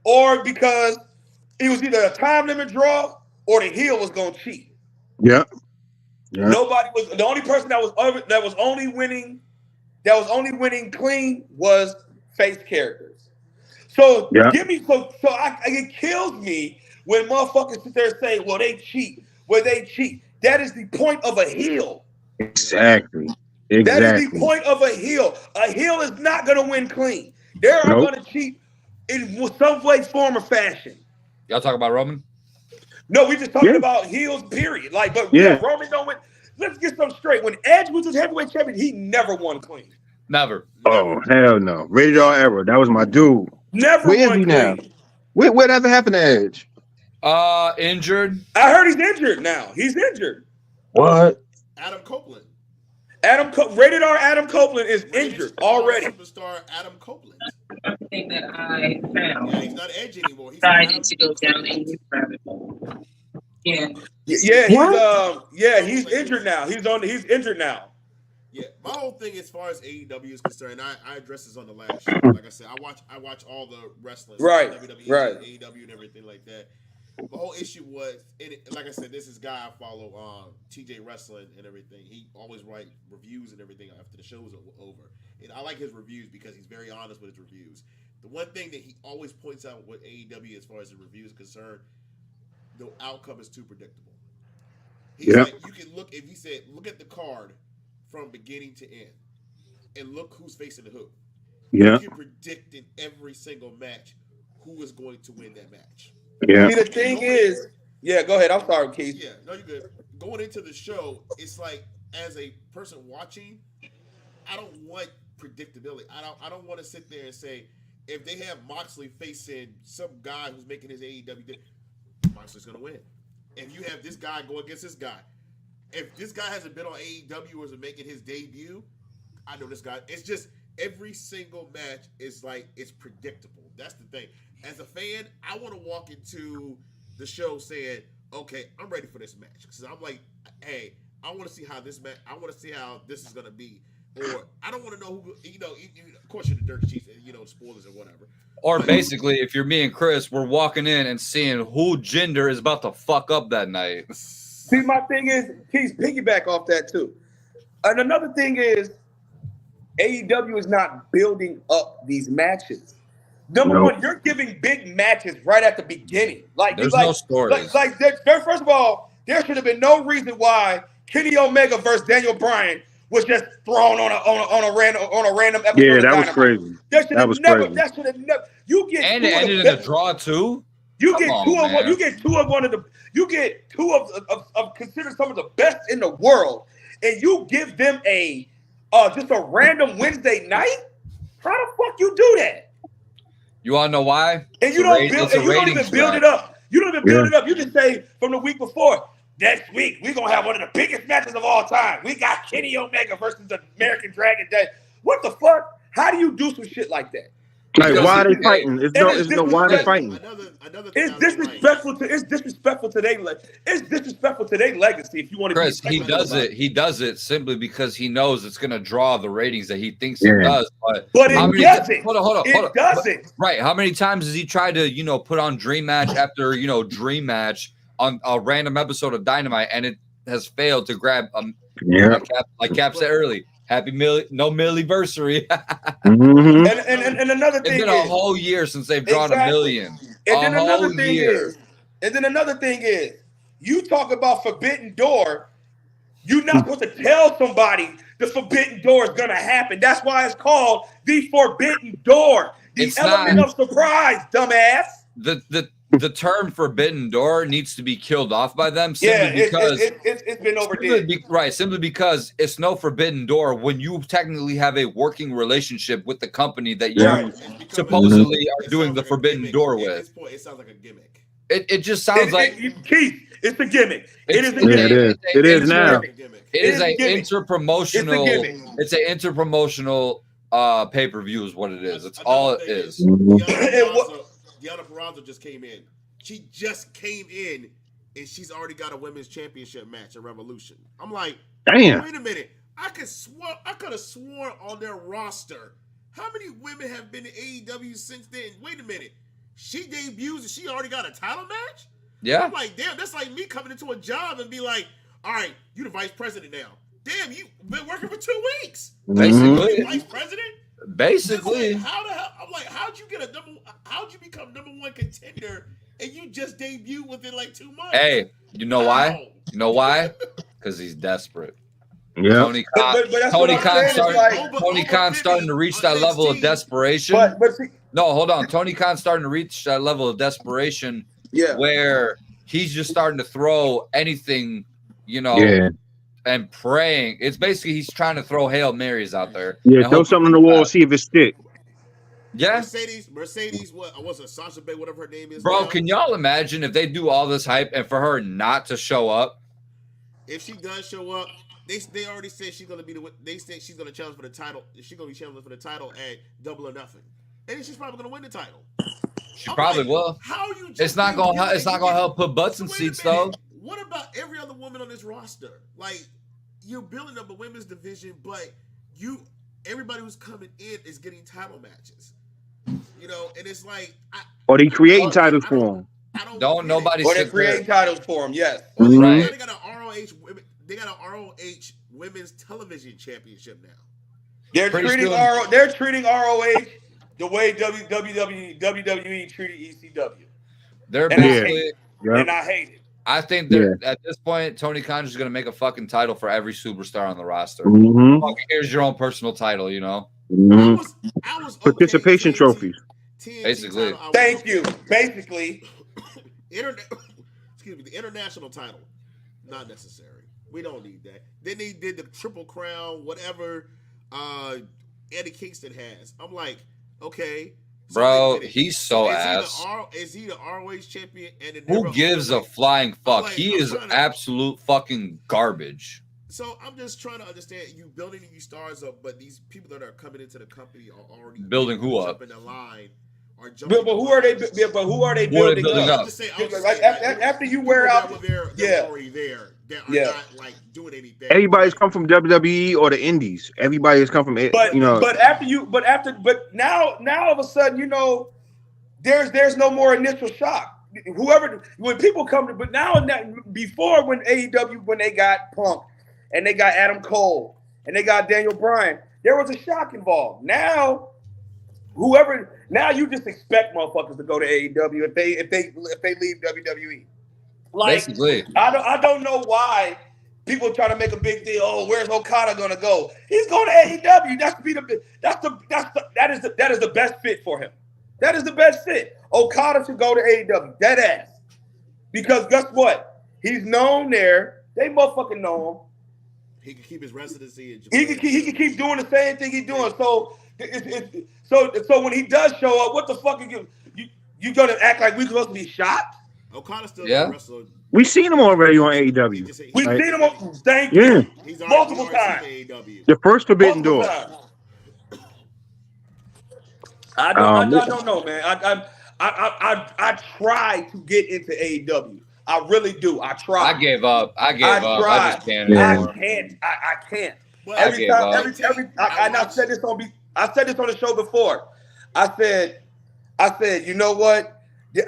or because it was either a time limit draw or the heel was gonna cheat. Yeah. Nobody was the only person that was only winning clean was face characters. So Yeah. it kills me when motherfuckers sit there and say, well, they cheat. Well, they cheat. That is the point of a heel. Exactly. That is the point of a heel. A heel is not going to win clean. They are Nope. going to cheat in some way, form, or fashion. Y'all talk about Roman? No, we just talking about heels, period. Like, but yeah, Roman don't win. Let's get something straight. When Edge was his heavyweight champion, he never won clean. Never. Oh, hell no. Rated R Era. That was my dude. Never Where is won he clean. now? Whatever happened to Edge? Injured. I heard he's injured now. He's injured. What? Adam Copeland. Rated R Adam Copeland is injured already. Superstar Adam Copeland. Everything that I found. Yeah, he's not Edge anymore. He's Decided to go down a new rabbit hole. Yeah. He's injured now. He's injured now. Yeah, my whole thing as far as AEW is concerned, I addressed this on the last show. Like I said, I watch all the wrestling, right, WWE, right, AEW, and everything like that. The whole issue was, like I said, this is guy I follow, TJ Wrestling and everything. He always write reviews and everything after the show's over. And I like his reviews because he's very honest with his reviews. The one thing that he always points out with AEW as far as the reviews is concerned, the outcome is too predictable. He's like, you can look, if he said, look at the card from beginning to end and look who's facing the who. Yeah. You can predict in every single match who is going to win that match. Yeah. See, the thing is, go ahead. I'm sorry, Keith. Yeah, no, you're good. Going into the show, it's like, as a person watching, I don't want predictability. I don't want to sit there and say, if they have Moxley facing some guy who's making his AEW, Moxley's going to win. If you have this guy go against this guy, if this guy hasn't been on AEW or is making his debut, I know this guy. It's just every single match is like, it's predictable. That's the thing. As a fan, I want to walk into the show saying, okay, I'm ready for this match. Because I'm like, hey, I want to see how this match, I want to see how this is going to be. Or I don't want to know who, of course you're the dirt sheets, spoilers or whatever. Or basically, if you're me and Chris, we're walking in and seeing who Jinder is about to fuck up that night. See, my thing is, please piggyback off that too. And another thing is, AEW is not building up these matches. Number one, you're giving big matches right at the beginning. There's no stories. First of all, there should have been no reason why Kenny Omega versus Daniel Bryan was just thrown on a random episode. Yeah, that was crazy. That should have never. You get and it ended in a draw too. You get two of considered some of the best in the world, and you give them just a random Wednesday night. How the fuck you do that? You want to know why? And you don't even build it up. You don't even build it up. You just say from the week before, next week we're gonna have one of the biggest matches of all time. We got Kenny Omega versus the American Dragon Day. What the fuck? How do you do some shit like that? Like, why are they fighting? There's no why they fighting. It's disrespectful to their legacy. If you want to, Chris, he does it simply because he knows it's going to draw the ratings that he thinks it does. But it doesn't. Hold on. It doesn't. Right? How many times has he tried to put on Dream Match after Dream Match on a random episode of Dynamite, and it has failed to grab like Cap said early. Happy milliversary. And another thing, it's been a whole year since they've drawn a million. And then another thing is, you talk about Forbidden Door. You're not supposed to tell somebody the Forbidden Door is gonna happen. That's why it's called the Forbidden Door. The element of surprise, dumbass. The term Forbidden Door needs to be killed off by them simply because it's been overdid. Simply because it's no Forbidden Door when you technically have a working relationship with the company that you supposedly are doing the Forbidden Door with. At this point, it sounds like a gimmick. It just sounds like Keith. It's a gimmick. It is a gimmick. It is now. It is an interpromotional. It's an interpromotional pay-per-view is what it is. It's all it is. Deonna Purrazzo just came in. She just came in, and she's already got a women's championship match at Revolution. I'm like, damn. Wait a minute. I could have sworn on their roster. How many women have been in AEW since then? Wait a minute. She debuts and she already got a title match? Yeah. I'm like, damn, that's like me coming into a job and be like, all right, you the vice president now. Damn, you've been working for 2 weeks. Basically. Vice president? Basically, How the hell? I'm like, how'd you become number one contender and you just debuted within like 2 months? hey, you know why? You know why? Because he's desperate. Yeah. Tony Khan. But that's Tony what I'm Khan saying, started. it's like- Tony Khan's starting to reach that level of desperation. But see, No, hold on. Tony Khan's starting to reach that level of desperation yeah. where he's just starting to throw anything, you know, Yeah. and praying. It's basically he's trying to throw Hail Marys out there. Yeah. and Throw hope something on the wall, see if it stick. Yeah. Mercedes, what was it? Sasha Bay, whatever her name is. Bro, now? can y'all imagine if they do all this hype and for her not to show up? If she does show up, they already said she's gonna be they said she's gonna challenge for the title. She's gonna be challenging for the title at Double or Nothing, and then she's probably gonna win the title. She probably will. How you? It's not gonna help put butts in seats though. What about every other woman on this roster? Like, you're building up a women's division, but everybody who's coming in is getting title matches. You know, and it's like, Or they creating titles for them. Don't nobody. Or they create titles for him. Yes. Well, Right. they got an ROH women. They got an ROH Women's Television Championship now. They're Pretty treating soon. They're treating ROH the way WWE treated ECW, They're And I basically. and I hate it. I think they're at this point, Tony Khan's just gonna make a fucking title for every superstar on the roster. Mm-hmm. Fucking here's your own personal title, you know. Mm-hmm. I was Participation TNT trophies. Basically. title, I was Thank okay. you. Basically, Excuse me, the international title, not necessary. We don't need that. Then they did the Triple Crown, whatever Eddie Kingston has. I'm like, okay. So Bro, wait a minute. he's so is ass. Is he the ROH champion? And Who gives a flying fuck? like, He I'm is trying to- absolute fucking garbage. So I'm just trying to understand you building these stars up, but these people that are coming into the company are already Building who up? jumping the line. Are jumping but who are they? But who are they Who are they building building up? up? Like, after you wear out, they're yeah. already there. That are Yeah. not like doing anything. Everybody's come from WWE or the Indies. Everybody has come from it. But You know. but now all of a sudden, you know, there's no more initial shock. Whoever, when people come to, but now before when AEW, when they got Punk and they got Adam Cole and they got Daniel Bryan, there was a shock involved. Now you just expect motherfuckers to go to AEW if they leave WWE. Like, Basically. I don't know why people try to make a big deal. Oh, where's Okada gonna go? He's going to AEW. That is the best fit for him. That is the best fit. Okada should go to AEW. Dead ass. Because guess what? He's known there. They motherfucking know him. He can keep his residency in Japan. He can keep doing the same thing he's doing. So so when he does show up, what the fuck are you gonna act like we supposed to be shocked? Okada's still Yeah. a wrestler. We seen him already on AEW. We've Right. seen him on thank Yeah. you. He's Multiple times. AEW. The first Forbidden Multiple Door. times. I don't know, man. I try to get into AEW. I really do. I try. I gave up. I tried. just can't Yeah. anymore. I can't. Well, Every gave time, up. I said this on the show before. I said, you know what?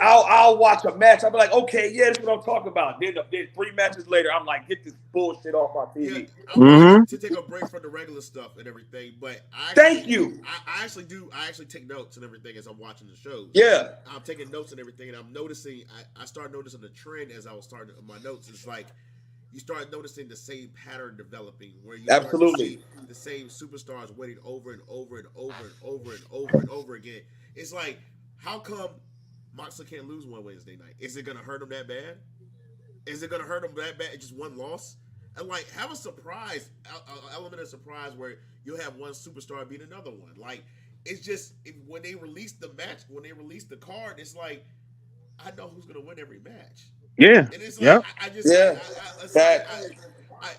I'll watch a match. I'll be like, okay, yeah, that's what I'm talking about. Then 3 matches later, I'm like, get this bullshit off my Yeah, TV. I want to take a break from the regular stuff and everything, but Thank you. I actually do. I actually take notes and everything as I'm watching the shows. Yeah. I'm taking notes and everything, and I'm noticing. I started noticing the trend as I was starting my notes. It's like you start noticing the same pattern developing, where you start to Absolutely. see the same superstars winning over and over and over and over and over and over again. It's like, how come Moxley can't lose one Wednesday night? Is it gonna hurt him that bad? Is it gonna hurt him that bad? Just one loss? And like, have a surprise, element of surprise where you'll have one superstar beat another one. Like, it's just when they release the match, when they release the card, it's like, I know who's gonna win every match. Yeah. And it's like, Yeah. I just, Yeah.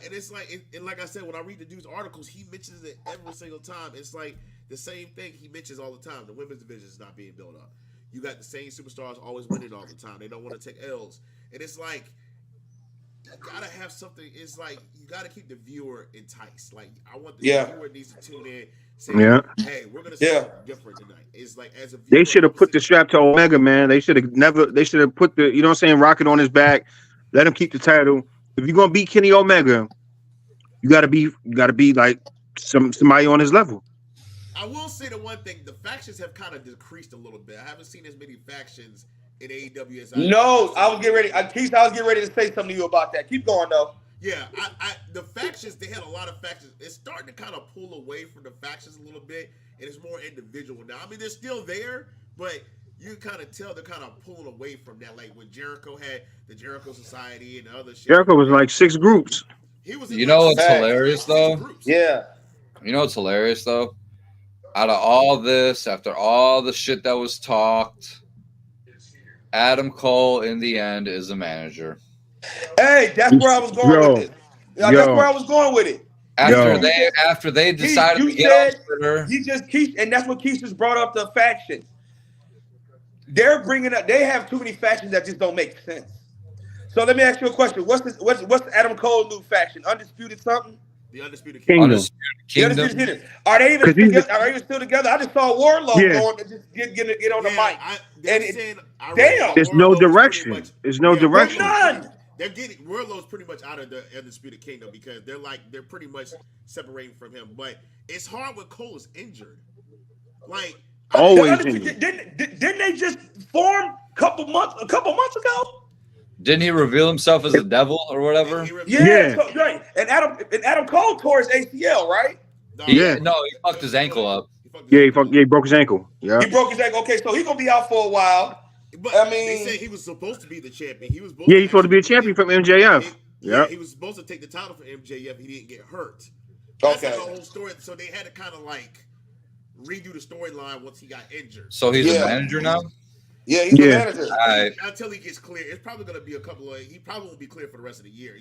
and it's like, and like I said, when I read the dude's articles, he mentions it every single time. It's like the same thing he mentions all the time. The women's division is not being built up. You got the same superstars always winning all the time. They don't want to take L's. And it's like, you gotta have something. It's like, you gotta keep the viewer enticed. Like, I want the viewer needs to tune in, say, hey, we're gonna see something different tonight. It's like, as a viewer, They should have put the strap to Omega, man. They should have put the, you know what I'm saying, rocket on his back. Let him keep the title. If you're gonna beat Kenny Omega, you gotta be like somebody on his level. I will say the one thing: the factions have kind of decreased a little bit. I haven't seen as many factions in AEW as No, I was getting ready. Keith, I was getting ready to say something to you about that. Keep going though. Yeah, the factions, they had a lot of factions. It's starting to kind of pull away from the factions a little bit, and it's more individual now. I mean, they're still there, but you kind of tell they're kind of pulling away from that. Like when Jericho had the Jericho Society and the other shit. Jericho was like 6 groups. He was. You know what's hilarious though? Yeah. You know what's hilarious though? Out of all this, after all the shit that was talked, Adam Cole in the end is a manager. Hey, that's where I was going with it. That's where I was going with it. After they decided to get on Twitter, and that's what Keith just brought up, the factions. They're bringing up. They have too many factions that just don't make sense. So let me ask you a question. What's Adam Cole new faction? Undisputed something? The Undisputed Kingdom. Kingdom. Are they even together? Are they even still together? I just saw Warlow going to just get on the mic. Damn. There's no direction. There's no direction. None. They're getting Warlow's pretty much out of the Undisputed Kingdom because they're pretty much separating from him. But it's hard when Cole is injured. Like always injured. Didn't they just form a couple months ago? Didn't he reveal himself as a devil or whatever? Yeah. So, right. And Adam Cole tore his ACL, right? No, he fucked his ankle up. He broke his ankle. Yeah. He broke his ankle. Okay, so he's gonna be out for a while. But I mean, they said he was supposed to be the champion. He was he's supposed to be a champion from MJF. He was supposed to take the title from MJF. He didn't get hurt. That's the whole story. So they had to kind of like redo the storyline once he got injured. So he's a manager now? Yeah, he's a manager. All right. Until he gets clear. It's probably going to be a couple of. He probably won't be clear for the rest of the year.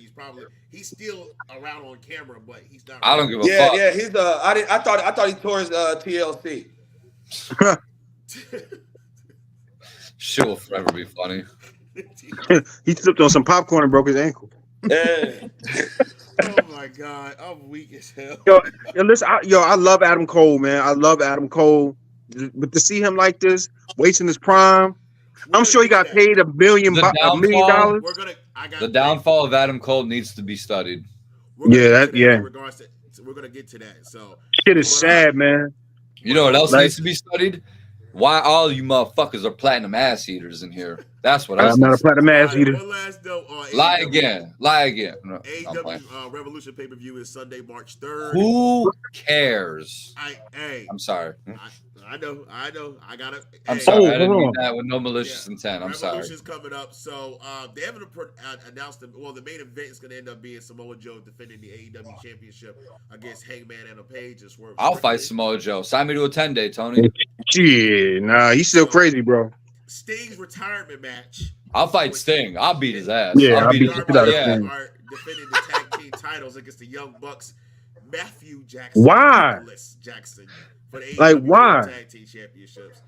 He's still around on camera, but he's not. I don't give a fuck. Yeah. He's I thought he tore his TLC. Shit will forever be funny. He slipped on some popcorn and broke his ankle. Yeah. Oh my God, I'm weak as hell. Listen, I love Adam Cole, man. I love Adam Cole, but to see him like this, wasting his prime, I'm sure he got paid $1 million. The downfall of Adam Cole needs to be studied. In regards to, we're gonna get to that. So shit is sad, man. You know what else needs to be studied? Why all you motherfuckers are platinum ass eaters in here? That's what I'm not a platinum ass eater. One last note, lie again. No, AEW Revolution pay-per-view is Sunday, March 3rd. Who cares? I'm sorry. I know. I got it. I'm sorry. I didn't mean that with no malicious intent. I'm sorry. Revolution's coming up. So they haven't announced them. Well, the main event is going to end up being Samoa Joe defending the AEW Championship against Hangman and Page. I'll fight Samoa Joe. Sign me to a 10-day, Tony. Shit, nah, he's still crazy, bro. Sting's retirement match. I'll fight Sting. I'll beat his ass. Yeah, I'll beat his ass. Are defending the tag team titles against the Young Bucks, Matthew Jackson. Why? Jackson. For the why? Tag team championships.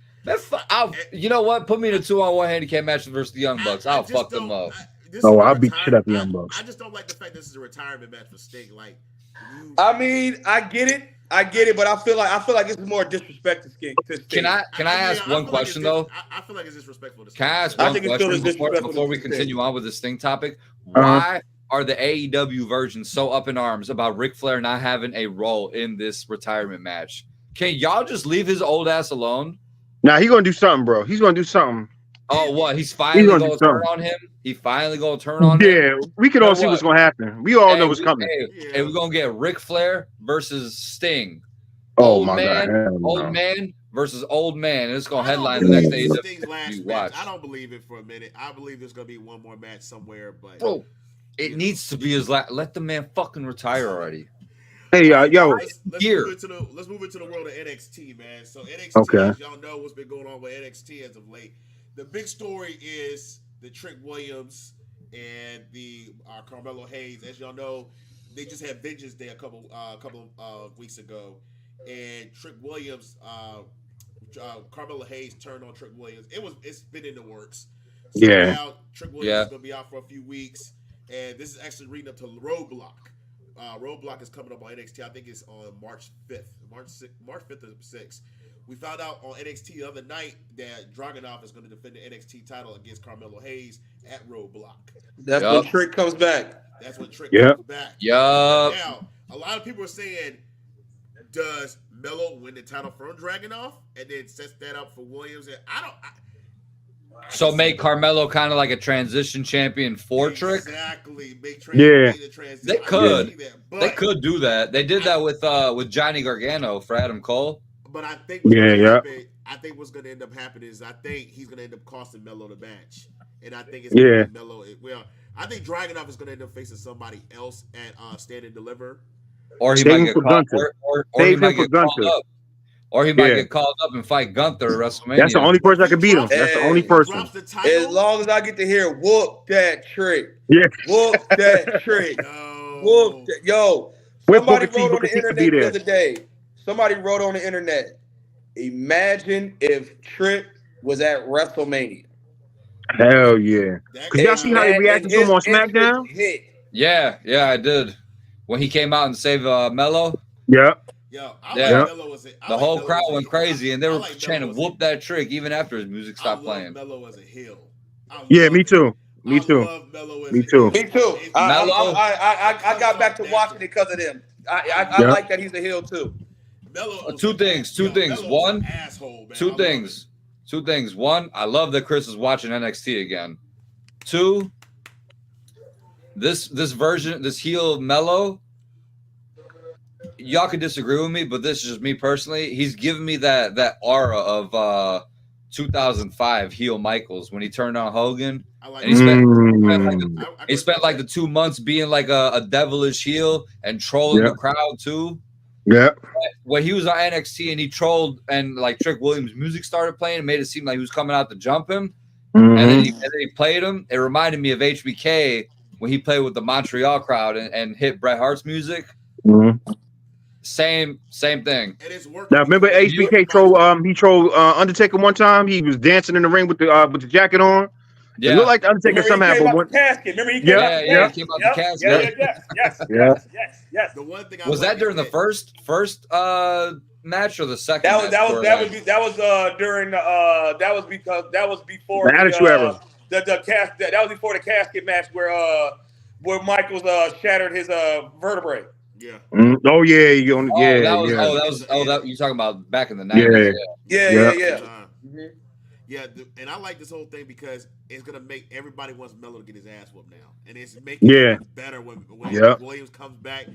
You know what? Put me in a 2-on-1 handicap match versus the Young Bucks. I'll fuck them up. I'll beat shit out the Young Bucks. I just don't like the fact this is a retirement match for Sting. Like, I mean, I get it, but I feel like this is more disrespect to Sting. Can I ask one question though? I feel like it's disrespectful to Sting. Can I ask one question before we continue on with this Sting topic? Why are the AEW versions so up in arms about Ric Flair not having a role in this retirement match? Can y'all just leave his old ass alone? Nah, he's gonna do something, bro. He's gonna do something. Oh, what? He's finally gonna turn on him? He finally gonna turn on him? Yeah, we can all see what's gonna happen. We all know what's coming. Hey, we're gonna get Ric Flair versus Sting. Old man versus old man. And it's gonna headline the next AEW. Watch. I don't believe it for a minute. I believe there's gonna be one more match somewhere, but bro, it needs to be his last. Let the man fucking retire already. Hey, yo, let's move into the world of NXT, man. So NXT, as y'all know what's been going on with NXT as of late. The big story is the Trick Williams and the Carmelo Hayes. As y'all know, they just had Vengeance Day a couple weeks ago, and Trick Williams, Carmelo Hayes turned on Trick Williams. It's been in the works. So now Trick Williams is gonna be out for a few weeks, and this is actually reading up to Roadblock. Roadblock is coming up on NXT. I think it's on March 5th or 6th. We found out on NXT the other night that Dragunov is going to defend the NXT title against Carmelo Hayes at Roadblock. That's when Trick comes back. That's when Trick comes back. Yup. Now, a lot of people are saying, does Melo win the title from Dragunov, and then sets that up for Williams. And So make Carmelo kind of like a transition champion for Trick. Exactly. Yeah. They could. They could do that. They did that with Johnny Gargano for Adam Cole. But I think what's Yeah, gonna yeah. happen, I think what's going to end up happening is I think he's going to end up costing Melo the match, and I think it's going to be Melo. Well, I think Dragunov is going to end up facing somebody else at Stand and Deliver, or he Save might him get for called, Gunther. or Save he might him for get called Gunther. up, or he might Yeah. get called up and fight Gunther at WrestleMania. That's the only person that can beat him. Hey, That's the only he person. drops the As title. long as I get to hear whoop that trick, Yeah. whoop that trick, No. whoop that. Yo, Where somebody Booker T? wrote on Booker the T could be internet the there. other day. Somebody wrote on the internet. Imagine if Trick was at WrestleMania. Hell yeah. That Cause y'all see how he reacted to him on SmackDown? Hit. Yeah, I did. When he came out and saved Melo, Yeah. Yo, Yeah. like Melo as the whole crowd went crazy, and they I were like trying to Melo as whoop that Trick even after his music stopped playing. Melo as a heel. Yeah, me too. Me too. Love Melo as Me a too. heel. Me too. Melo? I got back to watching it because of them. I like that he's a heel too. Melo Two things. Melo's One, an asshole, man. I Two love things. Two things. One, I love that Chris is watching NXT again. Two, this version, this heel Melo, y'all could disagree with me, but this is just me personally. He's giving me that aura of 2005 heel Michaels when he turned on Hogan. I like And he spent, I he spent like the 2 months being like a devilish heel and trolling the crowd too. Yeah. When he was on NXT and he trolled and like Trick Williams' music started playing, it made it seem like he was coming out to jump him. Mhm. And then he played him. It reminded me of HBK when he played with the Montreal crowd and hit Bret Hart's music. Mhm. Same thing. And it's working. Now remember HBK trolled he trolled Undertaker one time. He was dancing in the ring with the jacket on. Yeah. It looked like the Undertaker somehow, but what? Casket. Remember he came out the casket. Yes. The one thing Was that during the first match or the second? That was before the Attitude Era. That was before the casket match where Michaels shattered his vertebrae. Yeah. Oh yeah, you talking about back in the 90s. Yeah. Yeah, and I like this whole thing because it's gonna make everybody wants Melo to get his ass whooped now, and it's making it better when Williams comes back.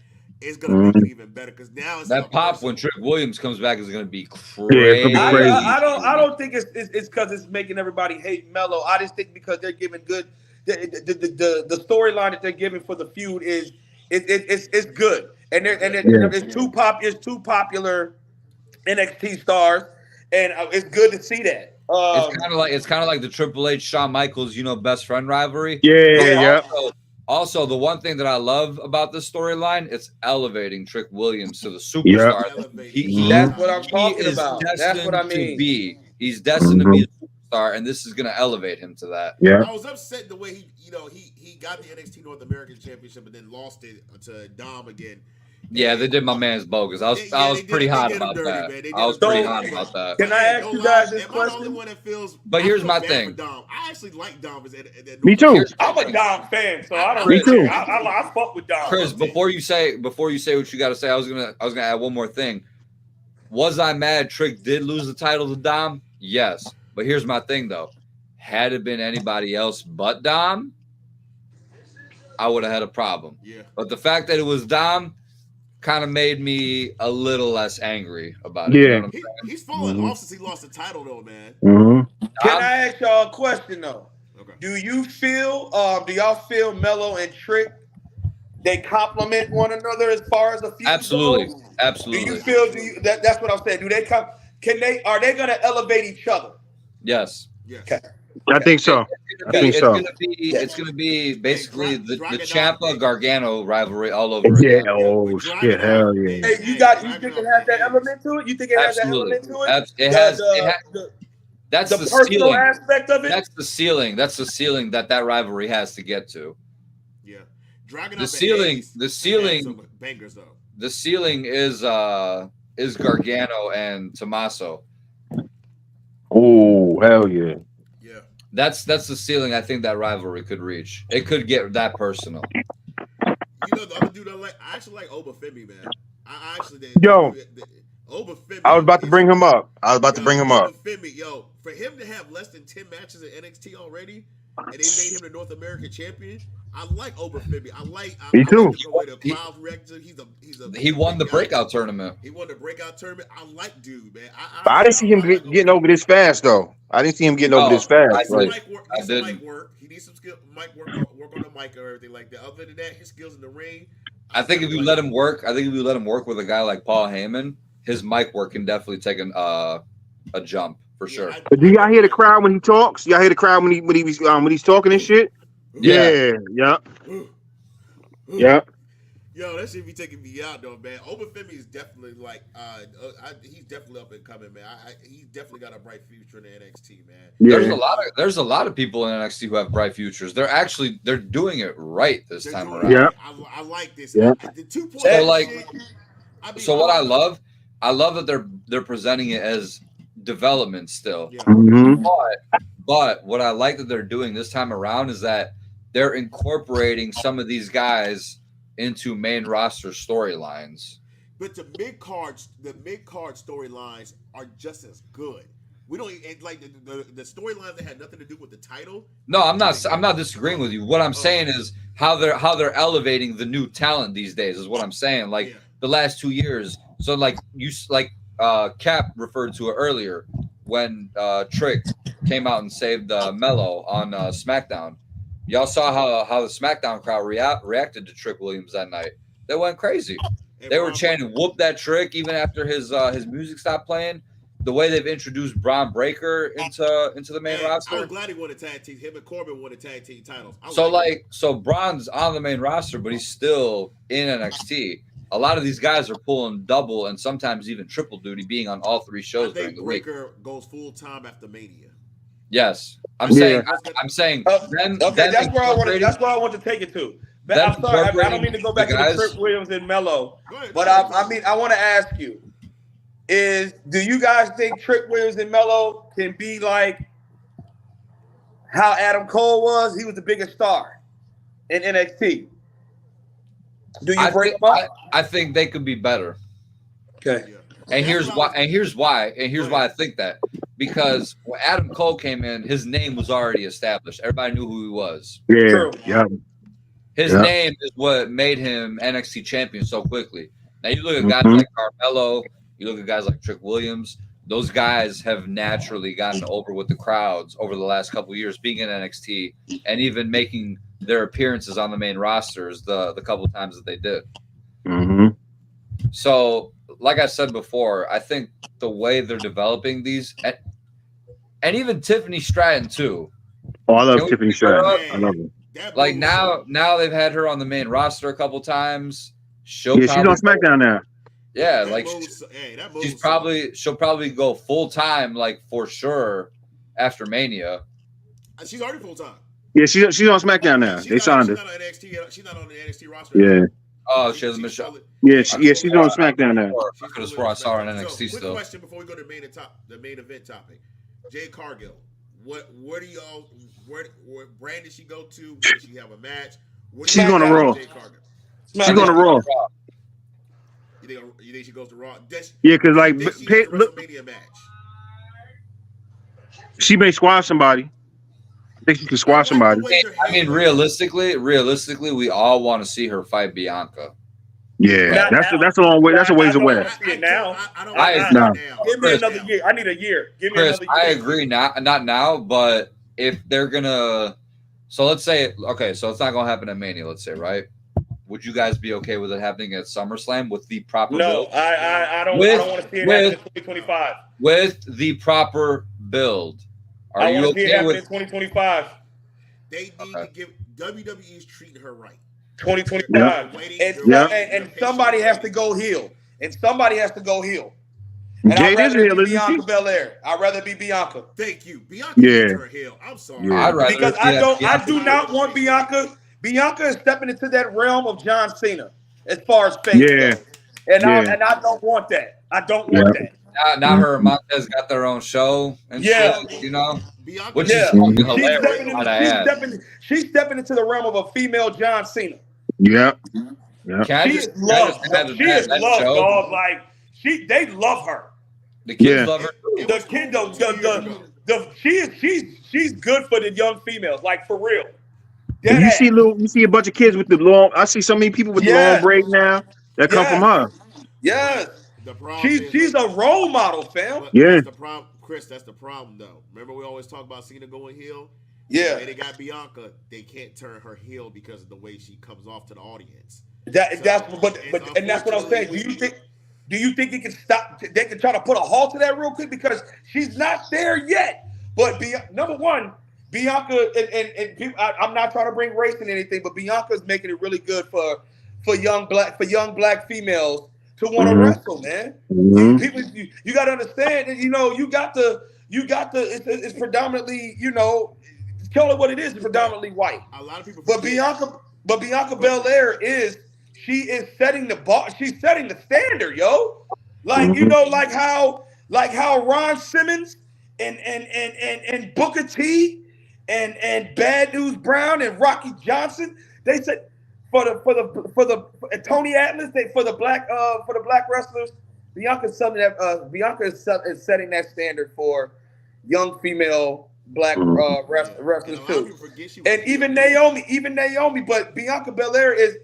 It's gonna make it even better because now it's that pop when Trick Williams comes back is gonna be crazy. Yeah, I don't think it's because it's making everybody hate Melo. I just think because they're giving good the storyline that they're giving for the feud is it's good, and it's two popular NXT stars, and it's good to see that. It's kind of like the Triple H Shawn Michaels, best friend rivalry. Yeah. Also, the one thing that I love about this storyline, it's elevating Trick Williams to the superstar. That's what I'm talking about. That's what I mean. He's destined to be a superstar, and this is going to elevate him to that. Yeah. I was upset the way he got the NXT North American Championship and then lost it to Dom again. Yeah, they did my man's bogus. I was pretty hot about that. I was pretty hot about that. Can I ask you guys this question? But here's my thing. Dom. I actually like Dom. Me too. I'm a Dom fan, so I don't. Me too. I fuck with Dom. Chris, before you say what you got to say, I was gonna add one more thing. Was I mad Trick did lose the title to Dom? Yes, but here's my thing though. Had it been anybody else but Dom, I would have had a problem. Yeah. But the fact that it was Dom kind of made me a little less angry about it. Yeah. You know what I'm saying? He's fallen off since he lost the title, though, man. Mm-hmm. Can I ask y'all a question though? Okay. Do y'all feel Melo and Trick they complement one another as far as a feud Absolutely. goes? Absolutely. That's what I'm saying. Are they gonna elevate each other? Yes. Yes. Okay. I think so. It's gonna be basically the Ciampa Gargano rivalry all over Yeah. again. Oh shit. Hell yeah. Hey, you think it has that element to it? You think it has Absolutely. that element to it? That's the the personal ceiling. aspect of it. That's the ceiling. That's the ceiling that rivalry has to get to. Yeah. The ceiling bangers though. The ceiling is Gargano and Tommaso. Oh hell yeah. Yeah. That's the ceiling I think that rivalry could reach. It could get that personal. The other dude I actually like Oba Femi, man. I actually did. Yo. Obafemi. I was about to bring him up. Obafemi, for him to have less than 10 matches in NXT already, and they made him the North American champion. I like Obafemi. Me too. The way the crowd reacted. He won the breakout tournament. He won the breakout tournament. I like dude, man. But I didn't see him getting over this fast, though. I didn't see him getting over this fast. Mic work. He needs some skill. Mic work on the mic or everything like that. Other than that, his skills in the ring. I think if you let him work with a guy like Paul Heyman, his mic work can definitely take a jump for sure. But do y'all hear the crowd when he talks? Y'all hear the crowd when he's talking and shit? Yeah. Yo, that shit be taking me out though, man. Obafemi is definitely like, he's definitely up and coming, man. He's definitely got a bright future in the NXT, man. Yeah. There's a lot of people in NXT who have bright futures. They're doing it right this time around. Yeah. I like this. Yeah. The 2.0 So like, shit, so what I love that they're presenting it as development still. Yeah. Mm-hmm. But what I like that they're doing this time around is that they're incorporating some of these guys into main roster storylines. But the mid card storylines are just as good. We don't like the storylines that had nothing to do with the title. No, I'm not disagreeing with you. What I'm saying is how they're elevating the new talent these days is what I'm saying. Like the last 2 years. So like Cap referred to it earlier when Trick came out and saved Mello on SmackDown. Y'all saw how the SmackDown crowd reacted to Trick Williams that night. They went crazy. They were chanting "Whoop that Trick" even after his music stopped playing. The way they've introduced Braun Breaker into the main roster. I'm glad he won a tag team. Him and Corbin won the tag team titles. So Braun's on the main roster, but he's still in NXT. A lot of these guys are pulling double and sometimes even triple duty, being on all 3 shows during the week. Breaker goes full time after Mania. Yes, I'm saying. Okay, that's where I want to take it to. But I'm sorry, I don't mean to go back to Trick Williams and Mello, but I want to ask you: do you guys think Trick Williams and Mello can be like how Adam Cole was? He was the biggest star in NXT. Do you bring them up? I think they could be better. Okay. And here's why I think that. Because when Adam Cole came in, his name was already established. Everybody knew who he was. Yeah. True. Yeah. His name is what made him NXT champion so quickly. Now you look at guys like Carmelo, you look at guys like Trick Williams. Those guys have naturally gotten over with the crowds over the last couple of years, being in NXT and even making their appearances on the main rosters the couple of times that they did. Mm-hmm. So, like I said before, I think the way they're developing these, and even Tiffany Stratton too. Oh, I love Tiffany Stratton. I love her. Like now they've had her on the main roster a couple times. She's on SmackDown now. Yeah, like she'll probably go full time, like for sure after Mania. She's already full time. Yeah, she's on SmackDown now. They signed her. She's not on the NXT roster. Yeah. Oh, she hasn't been shown. Yeah, she's on SmackDown now. I could have swore I saw her on NXT quick still. Question before we go to the main event topic. Jade Cargill, where do y'all where brand did she go to? Where did she have a match? She's going to Raw. She's going to Raw. You think she goes to Raw? Yeah, because like WrestleMania match. She may squash somebody. I think she can squash somebody. I mean, realistically, we all want to see her fight Bianca. Yeah, that's a long way. That's a ways away. Now, Give me another year. I need a year. Give me Chris, another year. I agree. Not now, but if they're gonna, so let's say, okay, so it's not gonna happen at Mania. Let's say, right? Would you guys be okay with it happening at SummerSlam with the proper? No, build? I don't want to see it happen in 2025. With the proper build, are you okay with 2025? They need to give WWE's treating her right. 2025, and somebody has to go heel, and I'd rather be Bianca Belair. I'd rather be Bianca. Thank you, Bianca. Yeah, her heel. I'm sorry. Yeah. Because I do not want Bianca. Bianca is stepping into that realm of John Cena as far as fame goes. And I don't want that. I don't want that. Now her and Montez got their own show and shit, you know? Which is hilarious. She's stepping into the realm of a female John Cena. Yeah. She is loved, dog. Like, they love her. The kids Yeah. love her. It The was kid, cool 2 years ago. she's good for the young females, like for real. And Dead ass. you see a bunch of kids with the long. I see so many people with the long Yes. braid now that come from her. Yes. The problem is, She's a role model, fam. but Yeah. that's the problem, Chris. That's the problem, though. Remember, we always talk about Cena going heel. Yeah. The way they got Bianca, they can't turn her heel because of the way she comes off to the audience. That's what I'm saying. Do you think it can stop? They can try to put a halt to that real quick because she's not there yet. But number one, Bianca and people, I'm not trying to bring race in anything, but Bianca's making it really good for young black females to want to wrestle, man. You got to understand that it's predominantly, tell it what it is. It's predominantly white. A lot of people forget. But Bianca Belair is setting the bar. She's setting the standard, yo. Like like how Ron Simmons and Booker T and Bad News Brown and Rocky Johnson, they said for the Tony Atlas, for the black wrestlers, Bianca is setting that standard for young female black wrestlers too. And even Naomi, but Bianca Belair is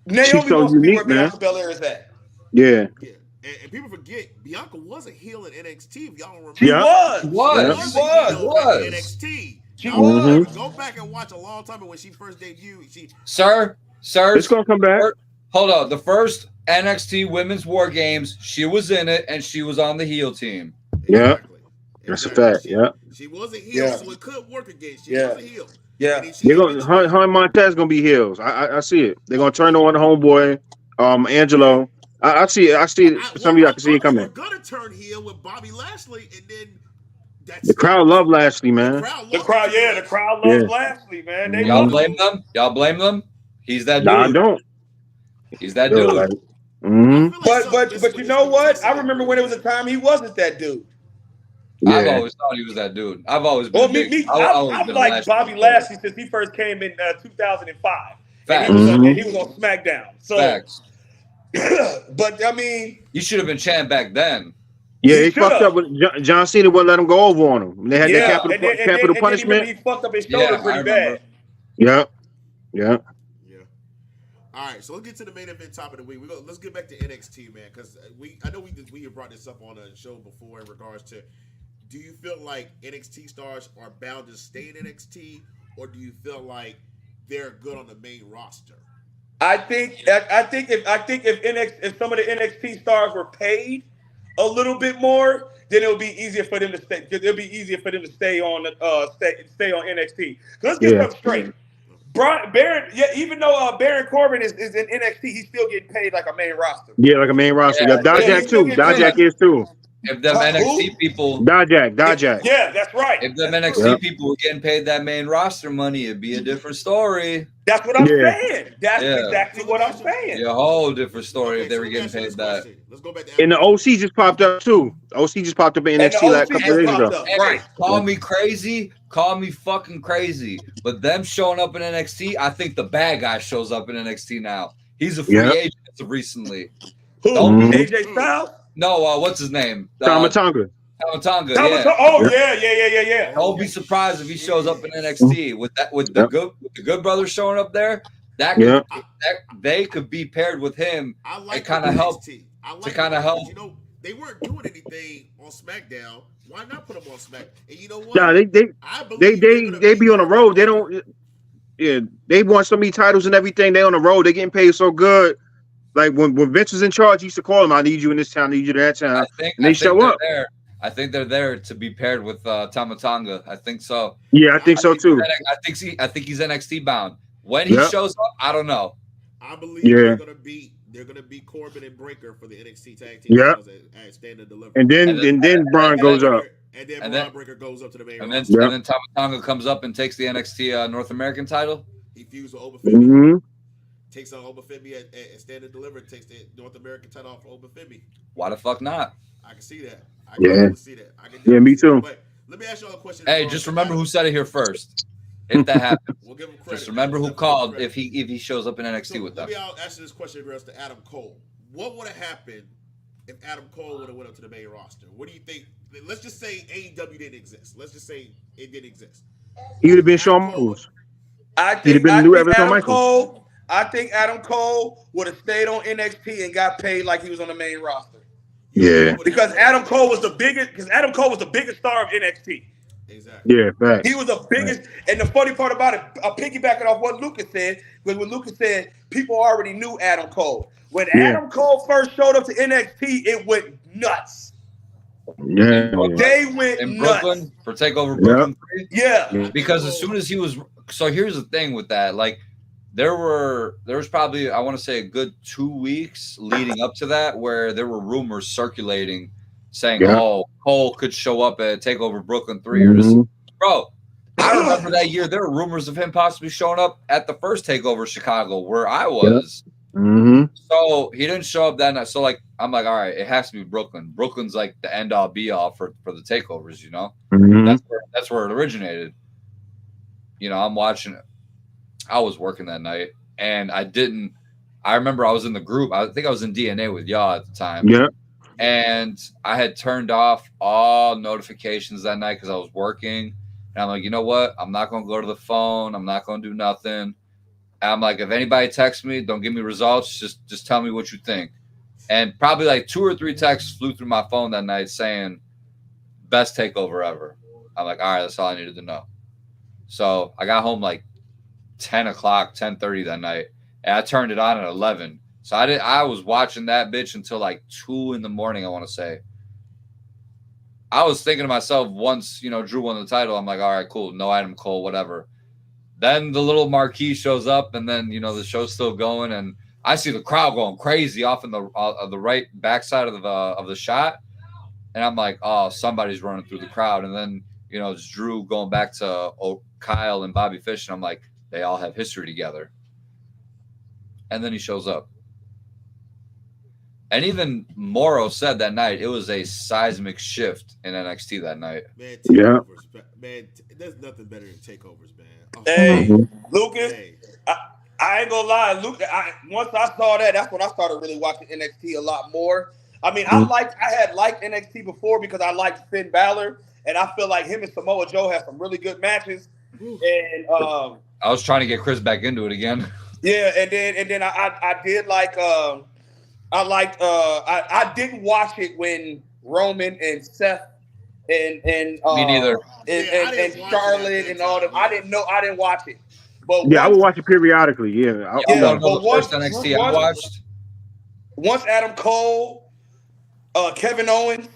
Naomi so wants to be unique, where man. Bianca Belair is at. Yeah. And people forget Bianca was a heel in NXT. If y'all don't remember, She Yeah. was. She Was. in NXT. She Y'all was. remember, go back and watch a long time ago when she first debuted. Sir, It's gonna come back. hold on. The first NXT Women's War Games, she was in it, and she was on the heel team. Yeah. Exactly. That's a fact. Yeah. She was a heel, Yeah. so it could work again. She Yeah. was a heel. Yeah. And she They're gonna her and Montez gonna be heels. I see it. They're gonna turn on the homeboy, Angelo. I see it. For some of you, I can see it coming. We're gonna turn heel with Bobby Lashley, and then that's The crowd love Lashley, man. The crowd loves Lashley, man. They Y'all love blame them? Y'all blame them? He's that dude. Nah, I don't. He's that Yo, dude. like, But you know what? I remember when it was a time he wasn't that dude. I've yeah. always thought he was that dude. I've always been. Well, I've liked Bobby Lashley since he first came in 2005. Facts. And he was on SmackDown. So, Facts. but I mean, You should have been champ back then. Yeah, He he fucked should've. up with John Cena. Wouldn't let him go over on him. They had that capital then punishment. he fucked up his shoulder Yeah, I pretty remember. bad. Yeah. Yeah. All right, so let's get to the main event top of the week. Let's get back to NXT, man, because I know we have brought this up on a show before in regards to, do you feel like NXT stars are bound to stay in NXT, or do you feel like they're good on the main roster? I think if some of the NXT stars were paid a little bit more, then it'll be easier for them to stay. It'll be easier for them to stay on NXT. Let's get something straight. Baron, even though Baron Corbin is in NXT, he's still getting paid like a main roster. Yeah, like a main roster. Yeah, Yeah, Dijak too. Dijak is too. If them NXT people, Dijak. Yeah, that's right. if them NXT people were getting paid that main roster money, it'd be a different story. That's what I'm Yeah. saying. That's exactly what I'm saying. Be a whole different story if they so were let me getting ask you paid this that. question. Let's go back to And the OC just popped up too. OC just popped up in And the NXT like a OC couple days just ago. popped up. Hey, Right. call me crazy, call me fucking crazy, but them showing up in NXT, I think the bad guy shows up in NXT now. He's a free agent as of recently. Who? Don't- AJ Styles? No, what's his name? Tama Tonga. Tonga. Oh yeah. Don't be surprised if he shows up in NXT with the good brothers showing up there. They could be paired with him. I like It kinda helped NXT. I like to kinda it help. because, they weren't doing anything on SmackDown. Why not put them on SmackDown? And you know what? Nah, I believe they be on the road. They don't. Yeah, they won so many titles and everything. They on the road. They getting paid so good. Like when Vince was in charge, he used to call them. I need you in this town. I need you in that town. And they show up. I think they're there to be paired with Tama Tonga. I think so. Yeah, I think so too. I think he's NXT bound. When he shows up, I don't know. I believe they're gonna be Corbin and Breaker for the NXT tag team. Yeah. At Stand and Deliver. And then Braun goes up. And then Braun Breaker goes up to the main and roster. then Tama Tonga comes up and takes the NXT North American title. He fused with Obafemi. Takes on Obafemi at Stand and Deliver. Takes the North American title off of Obafemi. Why the fuck not? I can see that. I can see that. Me too. But let me ask y'all a question. Hey, just remember who said it here first. If that happens, we'll give him credit. Just remember who called if he shows up in NXT with them. Let me ask you this question, girls, to Adam Cole. What would have happened if Adam Cole would have went up to the main roster? What do you think? Let's just say AEW didn't exist. Let's just say it didn't exist. He would have been Adam Shawn Cole. Michaels. He'd have been I the new think Shawn Adam Michaels. Cole. I think Adam Cole would have stayed on NXT and got paid like he was on the main roster. Yeah. Because Adam Cole was the biggest. Because Adam Cole was the biggest star of NXT. Exactly. Yeah, facts. He was the biggest. And the funny part about it, I'll piggyback it off what Lucas said. Because when Lucas said people already knew Adam Cole. When Adam Cole first showed up to NXT, it went nuts. Yeah. They went in nuts. Brooklyn for Takeover Brooklyn 3. Yeah. Because as soon as he was, so here's the thing with that, like there was probably, I want to say, a good 2 weeks leading up to that where there were rumors circulating saying, oh, Cole could show up at Takeover Brooklyn 3 or just, bro. I remember that year there were rumors of him possibly showing up at the first Takeover Chicago where I was. So he didn't show up that night. So like I'm like, all right, it has to be Brooklyn. Brooklyn's like the end all be all for the takeovers, you know. That's where it originated. You know, I'm watching it. I was working that night, and I remember I was in the group. I think I was in DNA with y'all at the time. Yeah. And I had turned off all notifications that night because I was working. And I'm like, you know what? I'm not gonna go to the phone. I'm not gonna do nothing. I'm like, if anybody texts me, don't give me results. Just tell me what you think. And probably like 2 or 3 texts flew through my phone that night saying, best takeover ever. I'm like, all right, that's all I needed to know. So I got home like 10 o'clock, 10:30 that night. And I turned it on at 11. So I was watching that bitch until like 2 in the morning, I want to say. I was thinking to myself once, you know, Drew won the title. I'm like, all right, cool. No Adam Cole, whatever. Then the little marquee shows up, and then, you know, the show's still going, and I see the crowd going crazy off in the right backside of the shot, and I'm like, oh, somebody's running through the crowd. And then, you know, it's Drew going back to Kyle and Bobby Fish, and I'm like, they all have history together. And then he shows up. And even Morrow said that night it was a seismic shift in NXT that night. Man, takeovers, man, there's nothing better than takeovers, man. Oh, hey, Lucas, I ain't gonna lie, Luke. Once I saw that, that's when I started really watching NXT a lot more. I mean, I had liked NXT before because I liked Finn Balor, and I feel like him and Samoa Joe have some really good matches. And I was trying to get Chris back into it again. Yeah, and then I did like I didn't watch it when Roman and Seth and me neither. And Charlotte and all them. I didn't watch it. But I would watch it periodically. Yeah, but first NXT I watched. Once Adam Cole, Kevin Owens,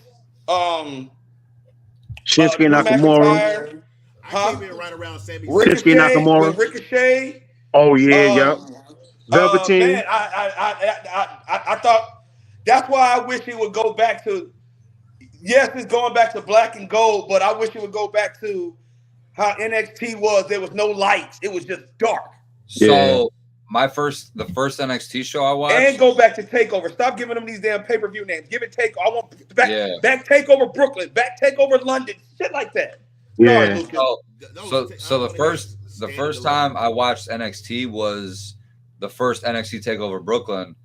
Shinsuke Nakamura. I came in right around Sami Ricochet, Nakamura. Ricochet. Oh yeah, Velveteen. Man, I thought that's why I wish it would go back to. Yes, it's going back to black and gold, but I wish it would go back to how NXT was. There was no lights; it was just dark. So the first NXT show I watched, and go back to Takeover. Stop giving them these damn pay-per-view names. Give it Takeover. I want back Takeover Brooklyn, back Takeover London, shit like that. Yeah. So the first time I watched NXT was the first NXT Takeover Brooklyn.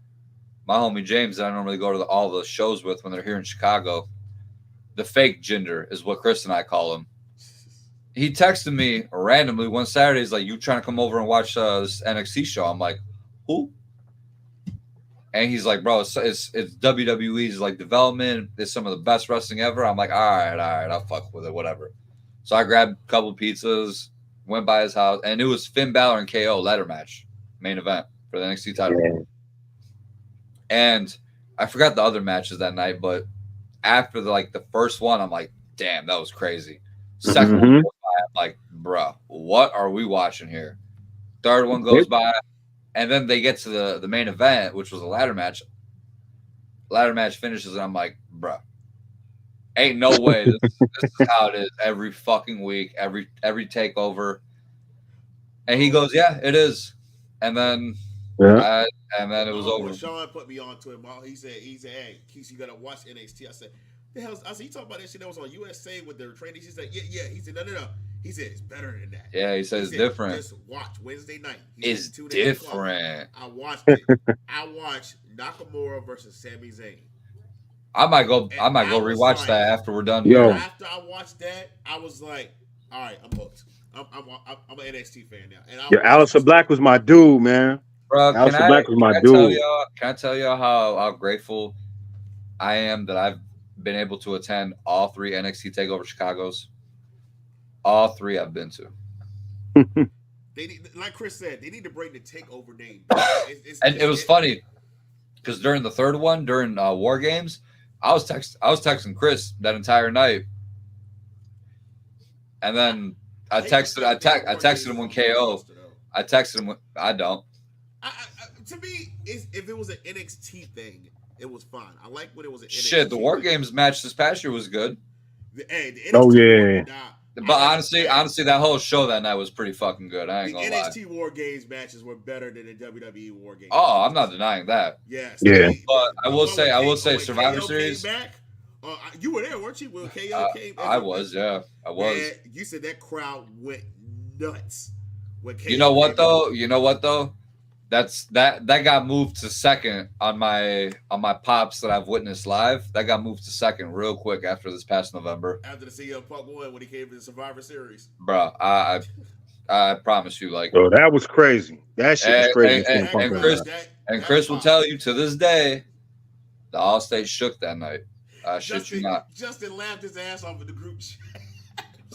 My homie James that I normally go to all the shows with when they're here in Chicago. The fake Jinder is what Chris and I call him. He texted me randomly one Saturday. He's like, "You trying to come over and watch this NXT show?" I'm like, "Who?" And he's like, "Bro, it's WWE's like development. It's some of the best wrestling ever." I'm like, all right, I'll fuck with it, whatever. So I grabbed a couple pizzas, went by his house, and it was Finn Balor and KO ladder match, main event for the NXT title. Yeah. And I forgot the other matches that night, but after the first one, I'm like, damn, that was crazy. Second one goes by, I'm like, bruh, what are we watching here? Third one goes by, and then they get to the main event, which was a ladder match. Ladder match finishes, and I'm like, bruh, ain't no way. This is how it is every fucking week, every takeover. And he goes, yeah, it is. And then it was over. Sean put me on to him. He said, hey, Keith, you gotta watch NXT. I said, the hell? I said, you talking about that shit that was on USA with their trainees? He said, yeah. He said, no. He said, it's better than that. Yeah, he said it's different. Just watch Wednesday night. It's different. I watched it. I watched Nakamura versus Sami Zayn. I might go And rewatch like, that after we're done. Yo. Here. After I watched that, I was like, all right, I'm hooked. I'm an NXT fan now. And Yeah, Alistair Black was my dude, man. Bro, Alistair Black was my dude. Can I tell y'all how grateful I am that I've been able to attend all 3 NXT Takeover Chicago's? All 3 I've been to. They need, like Chris said, they need to bring the Takeover name. And it was funny because during the third one, during War Games, I was texting Chris that entire night, and then I texted him when KO. I texted him. I don't. To me, if it was an NXT thing, it was fine. I like when it was an NXT. Shit, the War Games match this past year was good. The NXT Oh yeah. But honestly, that whole show that night was pretty fucking good. I ain't gonna lie. The NXT War Games matches were better than the WWE War Games. Oh, I'm not denying that. Yes. Yeah. But I will say, Survivor Series. You were there, weren't you? When KO came. I was, yeah, I was. Man, you said that crowd went nuts. When KO You know what though? That got moved to second on my pops that I've witnessed live. That got moved to second real quick after this past November. After the CM Punk won when he came to the Survivor Series. Bro, I promise you, like, Oh, that was crazy. That shit was crazy. And Chris will tell you to this day, the All-State shook that night. Shit you not. Justin laughed his ass off in the group chat.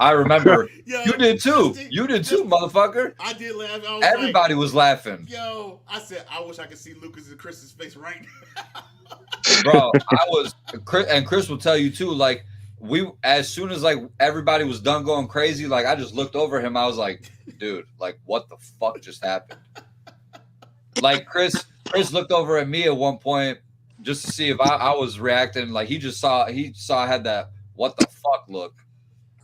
I remember. Yo, you did too. You did too, motherfucker. I did laugh. Everybody was laughing. Yo, I said, I wish I could see Lucas and Chris's face right now. Bro, and Chris will tell you too, like, as soon as like everybody was done going crazy, like I just looked over him. I was like, dude, like what the fuck just happened? Like Chris looked over at me at one point just to see if I was reacting. Like he saw I had that what the fuck look.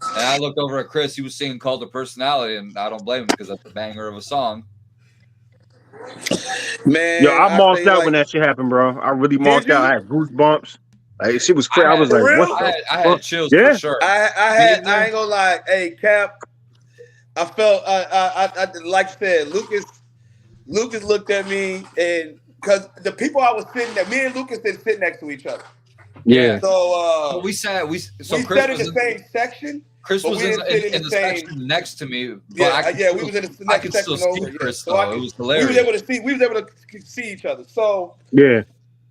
And I looked over at Chris. He was singing Cult of Personality, and I don't blame him because that's a banger of a song. Man, Yo, I marked out like, when that shit happened, bro. I really marked out. I had goosebumps. Like shit was crazy. I was like, what the I had chills for sure. I ain't gonna lie. Hey, Cap, I felt I like you said, Lucas looked at me, and because the people I was sitting there, me and Lucas didn't sit next to each other. Yeah. So we sat in the same section. Chris was in the section next to me. But we was in the next I could section still over. see Chris, so it was hilarious. We was able to see each other. So yeah.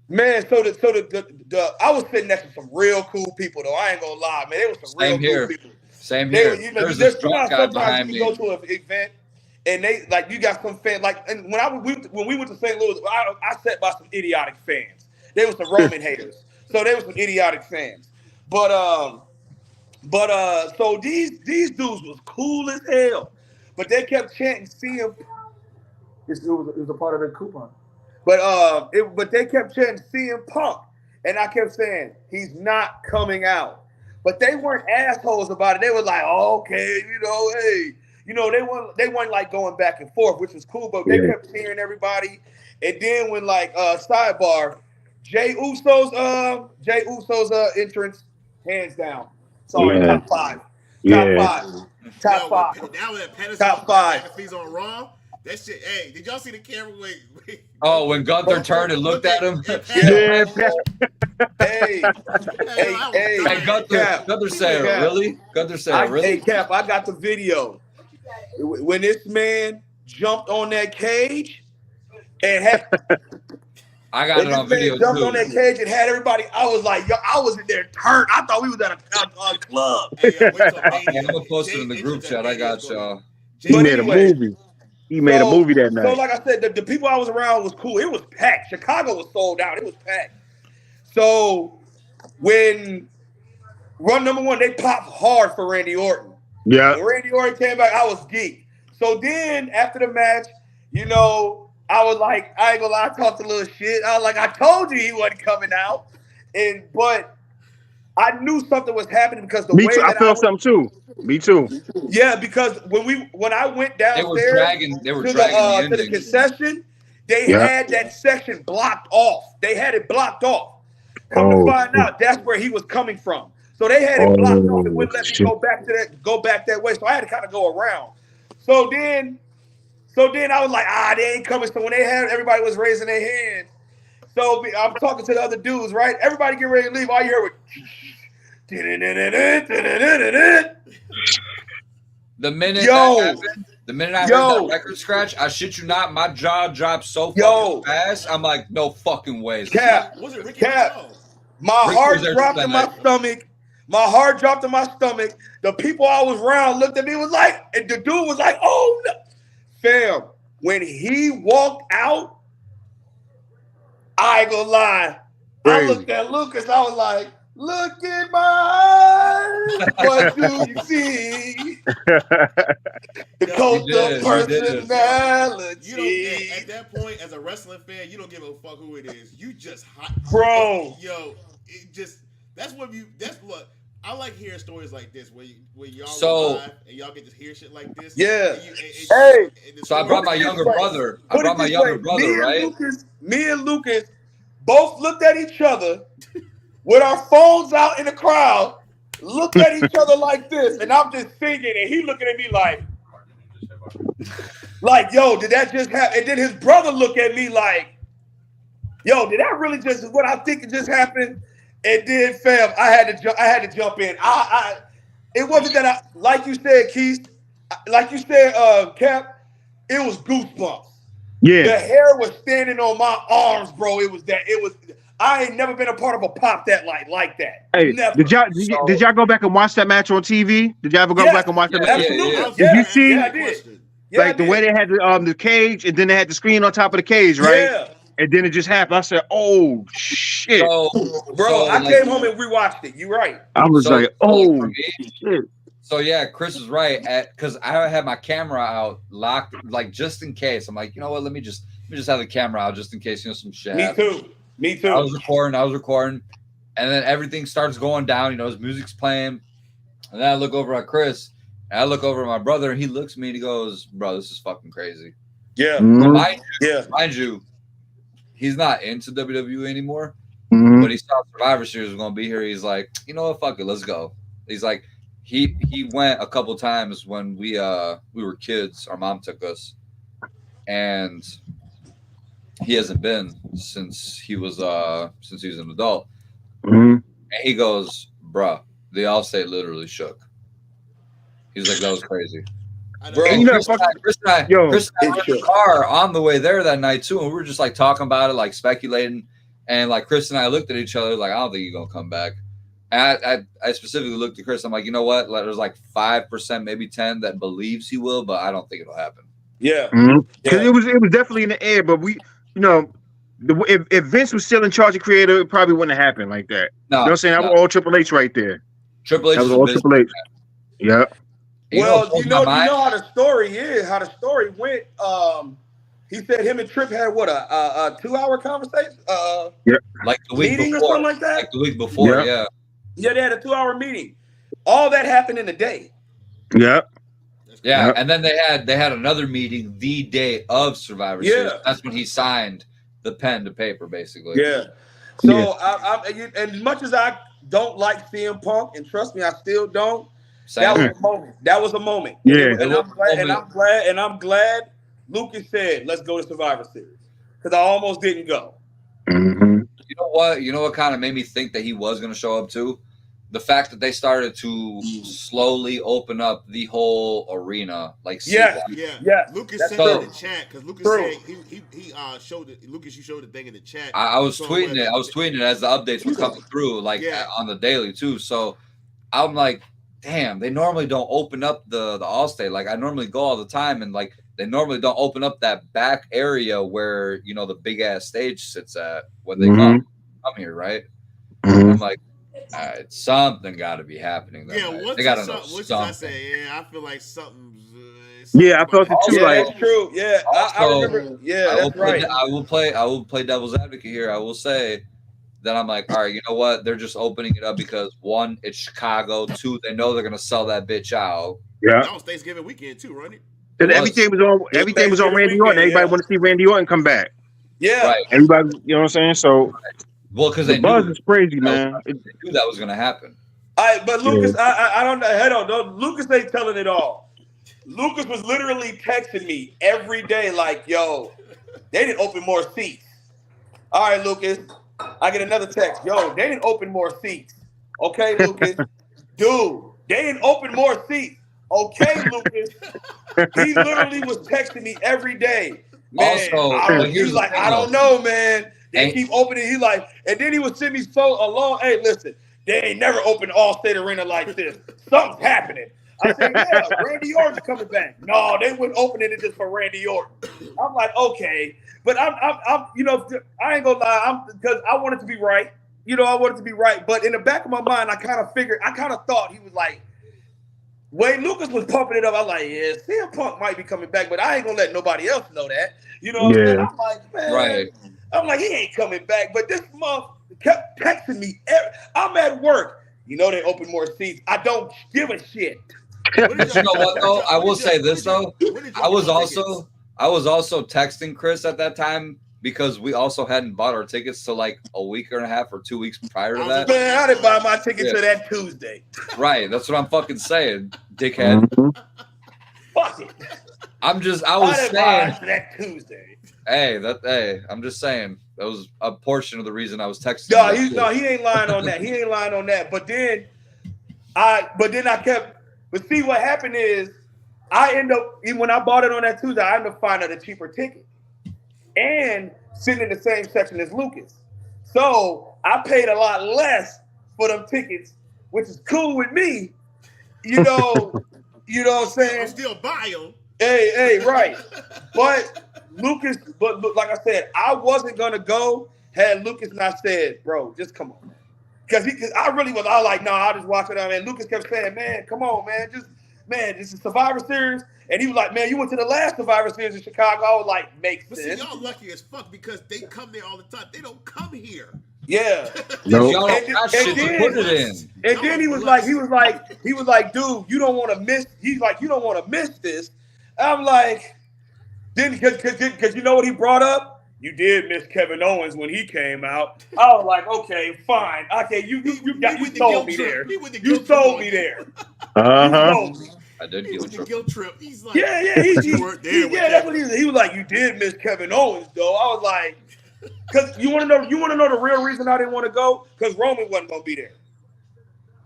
Man, so the I was sitting next to some real cool people though. I ain't gonna lie, man. There was some real cool people. Same here. There's this drunk guy behind me. You go to an event and they like you got some fans like. And when we went to St. Louis, I sat by some idiotic fans. There was some Roman haters, so there was some idiotic fans. But so these dudes was cool as hell, but they kept chanting CM. It was a part of the coupon. But they kept chanting CM Punk, and I kept saying he's not coming out. But they weren't assholes about it. They were like, oh, okay, hey, they weren't like going back and forth, which was cool. But they kept cheering everybody. And then when sidebar, Jey Uso's entrance, hands down. Sorry, top five. Top five. Now that Pettis top five. He's on Raw. That shit. Hey, did y'all see the camera? When Gunther turned and looked at him. Hey. And Gunther said, "Really?" Gunther said, "Really?" Hey, Cap, I got the video. When this man jumped on that cage and had. I got it on video jumped on that cage and had everybody. I was like, yo, I was in there turned. I thought we was at a club. I'm gonna post it in the group chat. I got y'all. He made a movie. He made a movie that night. So, like I said, the people I was around was cool. It was packed. Chicago was sold out. It was packed. So, when run number one, they popped hard for Randy Orton. Yeah. When Randy Orton came back, I was geeked. So then, after the match, I was like, I ain't gonna lie, I talked a little shit. I was like, I told you he wasn't coming out. But I knew something was happening because the way that I felt something too. Me too. Yeah, because when I went downstairs they were dragging to the concession, they had that section blocked off. They had it blocked off. Come to find out, that's where he was coming from. So they had it blocked off and wouldn't let me go back that way. So I had to kind of go around. So then I was like, they ain't coming. So when everybody was raising their hands, So I'm talking to the other dudes, right? Everybody get ready to leave. All you hear was The minute Yo. that happened, the minute I heard Yo. that record scratch, I shit you not, my jaw dropped so Yo. fucking fast. I'm like, no fucking way. Cap. Was it Ricky? Cap. Oh. My Ricky heart was there dropped that in my night. stomach. My heart dropped in my stomach. The people I was around looked at me, was like, and the dude was like, oh no. Fam, when he walked out, I ain't gonna lie. Crazy. I looked at Lucas, I was like, look in my eyes. What do you see? The cult of personality. You don't, at that point, as a wrestling fan, you don't give a fuck who it is. You just hot, Bro. Yo, it just that's what I like hearing stories like this where y'all So- live and y'all get to hear shit like this. Yeah. Hey. So I brought my younger brother. I brought my younger brother, right? Me and Lucas both looked at each other with our phones out in the crowd, looked at each other like this, and I'm just singing, and he looking at me like, yo, did that just happen? And then his brother look at me like, yo, did that really just what I think it just happened? And then, fam, I had to jump in. It wasn't that like you said, Keith, like you said, Cap, it was goosebumps. Yeah. The hair was standing on my arms, bro. I ain't never been a part of a pop that like that. Hey, never. did y'all go back and watch that match on TV? Did y'all ever go back and watch that match? Absolutely. Yeah. Yeah, Did you see? Yeah, I did. Yeah, Like the way they had the cage, and then they had the screen on top of the cage, right? Yeah. And then it just happened. I said, "Oh shit, Bro, I came home and rewatched it. You're right. I was like, "Oh for me, shit." So yeah, Chris is right. Because I had my camera out locked, like just in case. I'm like, you know what? Let me just have the camera out just in case some shit. Me too. I was recording, and then everything starts going down. His music's playing, and then I look over at Chris, and I look over at my brother, and he looks at me and he goes, "Bro, this is fucking crazy." Yeah. Mm-hmm. Mind you, he's not into WWE anymore, Mm-hmm. but he saw Survivor Series was gonna be here. He's like, you know what? Fuck it, let's go. He's like, he went a couple times when we were kids. Our mom took us, and he hasn't been since he was an adult. Mm-hmm. And he goes, bruh, the Allstate literally shook. He's like, that was crazy. Bro, And Chris and I were in the car on the way there that night too, and we were just like talking about it, like speculating, and like Chris and I looked at each other like, I don't think you're gonna come back. And I specifically looked at Chris. I'm like, you know what? There's like 5%, maybe 10 that believes he will, but I don't think it'll happen. Yeah, because it was definitely in the air. But we, if Vince was still in charge of creative, it probably wouldn't have happened like that. No, you know what I'm saying? That was all Triple H right there. Triple H that was all Triple H. Yeah. Well, you know how the story is, how the story went. He said him and Tripp had what a 2-hour conversation. Like the week meeting before, or something like that. Like the week before, yeah. Yeah, they had a 2-hour meeting. All that happened in a day. Yeah. Yeah, and then they had another meeting the day of Survivor Series. That's when he signed the pen to paper, basically. Yeah. So, as much as I don't like CM Punk, and trust me, I still don't. That was a moment. That was a moment. Yeah. And I'm glad Lucas said, "Let's go to Survivor Series," because I almost didn't go. Mm-hmm. You know what? You know what kind of made me think that he was going to show up too? The fact that they started to slowly open up the whole arena, like yeah. Lucas said in the chat because Lucas said he showed it. Lucas, you showed the thing in the chat. I was tweeting it. I was tweeting it as the updates were coming through, like on the daily too. So I'm like, damn, they normally don't open up the Allstate. Like I normally go all the time, and like they normally don't open up that back area where the big ass stage sits at when they come here, right? Mm-hmm. I'm like, all right, something got to be happening. They got to know something. something. I say, I feel like something's. I felt it too. Yeah, that's true. Yeah, I remember. Yeah, that's right. I will play devil's advocate here. I will say that I'm like, all right, you know what? They're just opening it up because 1, it's Chicago. 2, they know they're gonna sell that bitch out. Yeah, that was Thanksgiving weekend too, right? Because everything was on Randy Orton. Everybody want to see Randy Orton come back. Yeah, right. Everybody, you know what I'm saying? So, well, because the buzz is crazy, man. They knew that was gonna happen. But Lucas, I don't know. Head on. Lucas ain't telling it all. Lucas was literally texting me every day, like, "Yo, they didn't open more seats. All right, Lucas. I get another text. Yo, they didn't open more seats. Okay, Lucas. Dude, they didn't open more seats. Okay, Lucas. He literally was texting me every day. Man, Also, but he here's was the like, thing, I don't though. know, man. They keep opening. He like, and then he would send me so along. Hey, listen, they ain't never opened All-State Arena like this. Something's happening. I said, yeah, Randy Orton's coming back. No, they wouldn't open it just for Randy Orton. I'm like, okay, but I'm you know, I ain't gonna lie, because I want it to be right. You know, I want it to be right. But in the back of my mind, I kind of thought he was like, Wade Lucas was pumping it up. I'm like, yeah, CM Punk might be coming back, but I ain't gonna let nobody else know that. You know what I'm saying? I'm like, man, Right. I'm like, he ain't coming back. But this month kept texting me. I'm at work. You know they open more seats. I don't give a shit. But you know what though? I will say this though. I was also texting Chris at that time because we also hadn't bought our tickets to like a week and a half or 2 weeks prior to that. Man, I didn't buy my ticket to that Tuesday. Right, that's what I'm fucking saying, dickhead. Fuck it. I was didn't saying buy that Tuesday. I'm just saying that was a portion of the reason I was texting. No, he ain't lying on that. He ain't lying on that. But then I kept. But see, what happened is I end up, even when I bought it on that Tuesday, I ended up finding a cheaper ticket and sitting in the same section as Lucas. So I paid a lot less for them tickets, which is cool with me. You know what I'm saying? I'm still buy them. Hey, right. But Lucas, like I said, I wasn't gonna go had Lucas not said, bro, just come on. Because I really was all like, no, I'll just watch it out. And Lucas kept saying, man, come on, man. This is Survivor Series. And he was like, man, you went to the last Survivor Series in Chicago. I was like, makes sense. See, y'all lucky as fuck because they come there all the time. They don't come here. Yeah. Y'all don't got shit to put it in. And then he was like, dude, you don't want to miss. He's like, you don't want to miss this. I'm like, then because you know what he brought up? You did miss Kevin Owens when he came out. I was like, okay, fine. Okay, you sold me there. You sold me there. Uh-huh. I did He was the guilt trip. He's like, you weren't there. that's what he was. He was like, you did miss Kevin Owens, though. I was like, because you want to know the real reason I didn't want to go? Because Roman wasn't gonna be there.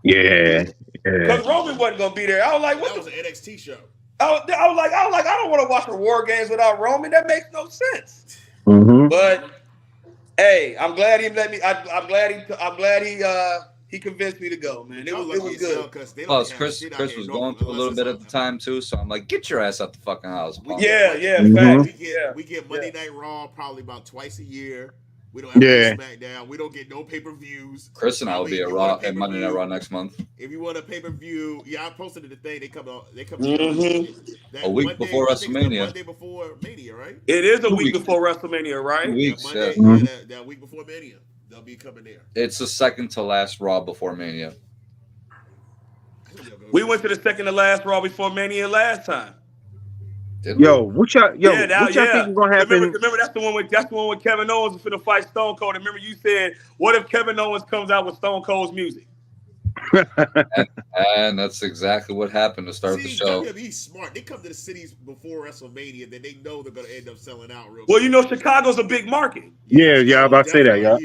Yeah. Because Roman wasn't gonna be there. I was like, that was an NXT show. I was like, I don't want to watch the War Games without Roman. That makes no sense. Mm-hmm. But hey, I'm glad he let me. I'm glad he convinced me to go, man. It was good. Plus, Chris was going through a little bit at the time too, so I'm like, get your ass out the fucking house. Yeah, Mm-hmm. facts. We get Monday Night Raw probably about twice a year. We don't ever get SmackDown. We don't get no pay-per-views. Chris and I will be at Raw and Monday Night Raw next month. If you want a pay-per-view, I posted the thing. They come a week before WrestleMania. Monday before Mania, right? It is a week before WrestleMania, right? 2 weeks. Monday, Yeah. that week before Mania, they'll be coming there. It's the second to last Raw before Mania. We went to the second to last Raw before Mania last time. What y'all think is gonna happen? Remember that's the one with Kevin Owens was finna fight Stone Cold. And remember you said, what if Kevin Owens comes out with Stone Cold's music? and that's exactly what happened to start the show. WWE's smart. They come to the cities before WrestleMania, then they know they're gonna end up selling out real quick. Well, you know Chicago's a big market. Yeah, I'm about to say that, yeah.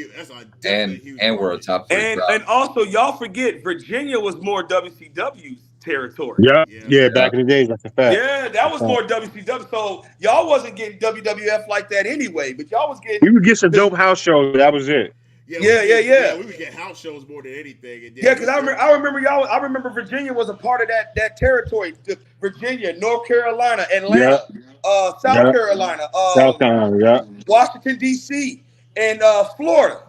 And we're a top 3 crowd. And also y'all forget Virginia was more WCW's territory. Yeah, back in the days, that's a fact. Yeah, that was more WCW. So y'all wasn't getting WWF like that anyway, but y'all was getting. We would get some dope house shows. That was it. Yeah. We would get house shows more than anything. And because I remember y'all. I remember Virginia was a part of that territory. Virginia, North Carolina, Atlanta, South Carolina, Washington D.C. and Florida.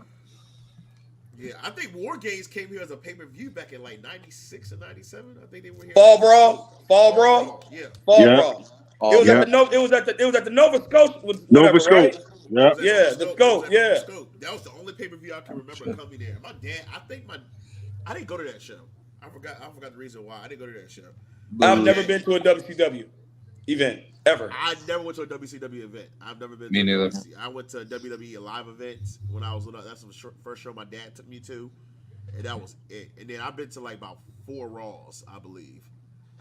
Yeah, I think War Games came here as a pay-per-view back in like 96 or 97. I think they were here. Fall Brawl. Yeah. Fall Brawl. It was at the Nova Scotia. Nova Scotia. Right? Yeah, the Scope. Yeah. That was the only pay-per-view I can remember coming there. My dad, I didn't go to that show. I forgot the reason why I didn't go to that show. I've never been to a WCW event ever. I never went to a WCW event. I've never been. Me neither. I went to WWE live events when I was little. That's the first show my dad took me to, and that was it. And then I've been to like about 4 Raws, I believe.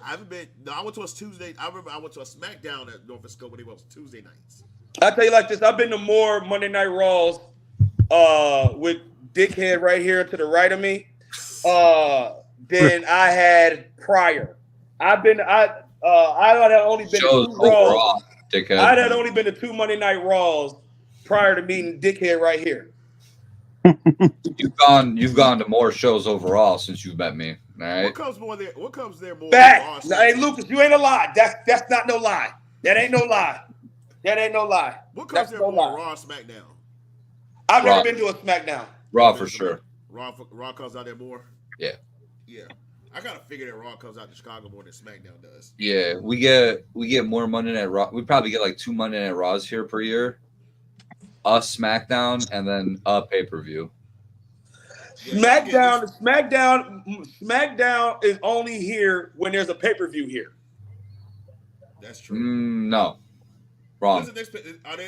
I haven't been. No, I went to a Tuesday. I remember I went to a SmackDown at Norfolk Scope when it was Tuesday nights. I tell you like this. I've been to more Monday Night Raws with dickhead right here to the right of me. Then I had prior. I had only been to Shows 2 Raws. overall, dickhead. I had only been to 2 Monday Night Raws prior to meeting dickhead right here. You've gone to more shows overall since you've met me. All right. What comes there more? Back. Now, hey, Lucas, you ain't a lie. That's not no lie. That ain't no lie. That ain't no lie. What comes there more? Raw, SmackDown. I've never been to a SmackDown. Raw for sure. Raw comes out there more. Yeah. Yeah. I gotta figure that Raw comes out to Chicago more than SmackDown does. Yeah, we get more Monday Night Raw. We probably get like 2 Monday Night Raws here per year. A SmackDown and then a pay-per-view. SmackDown is only here when there's a pay-per-view here. That's true. No. Wrong. Are there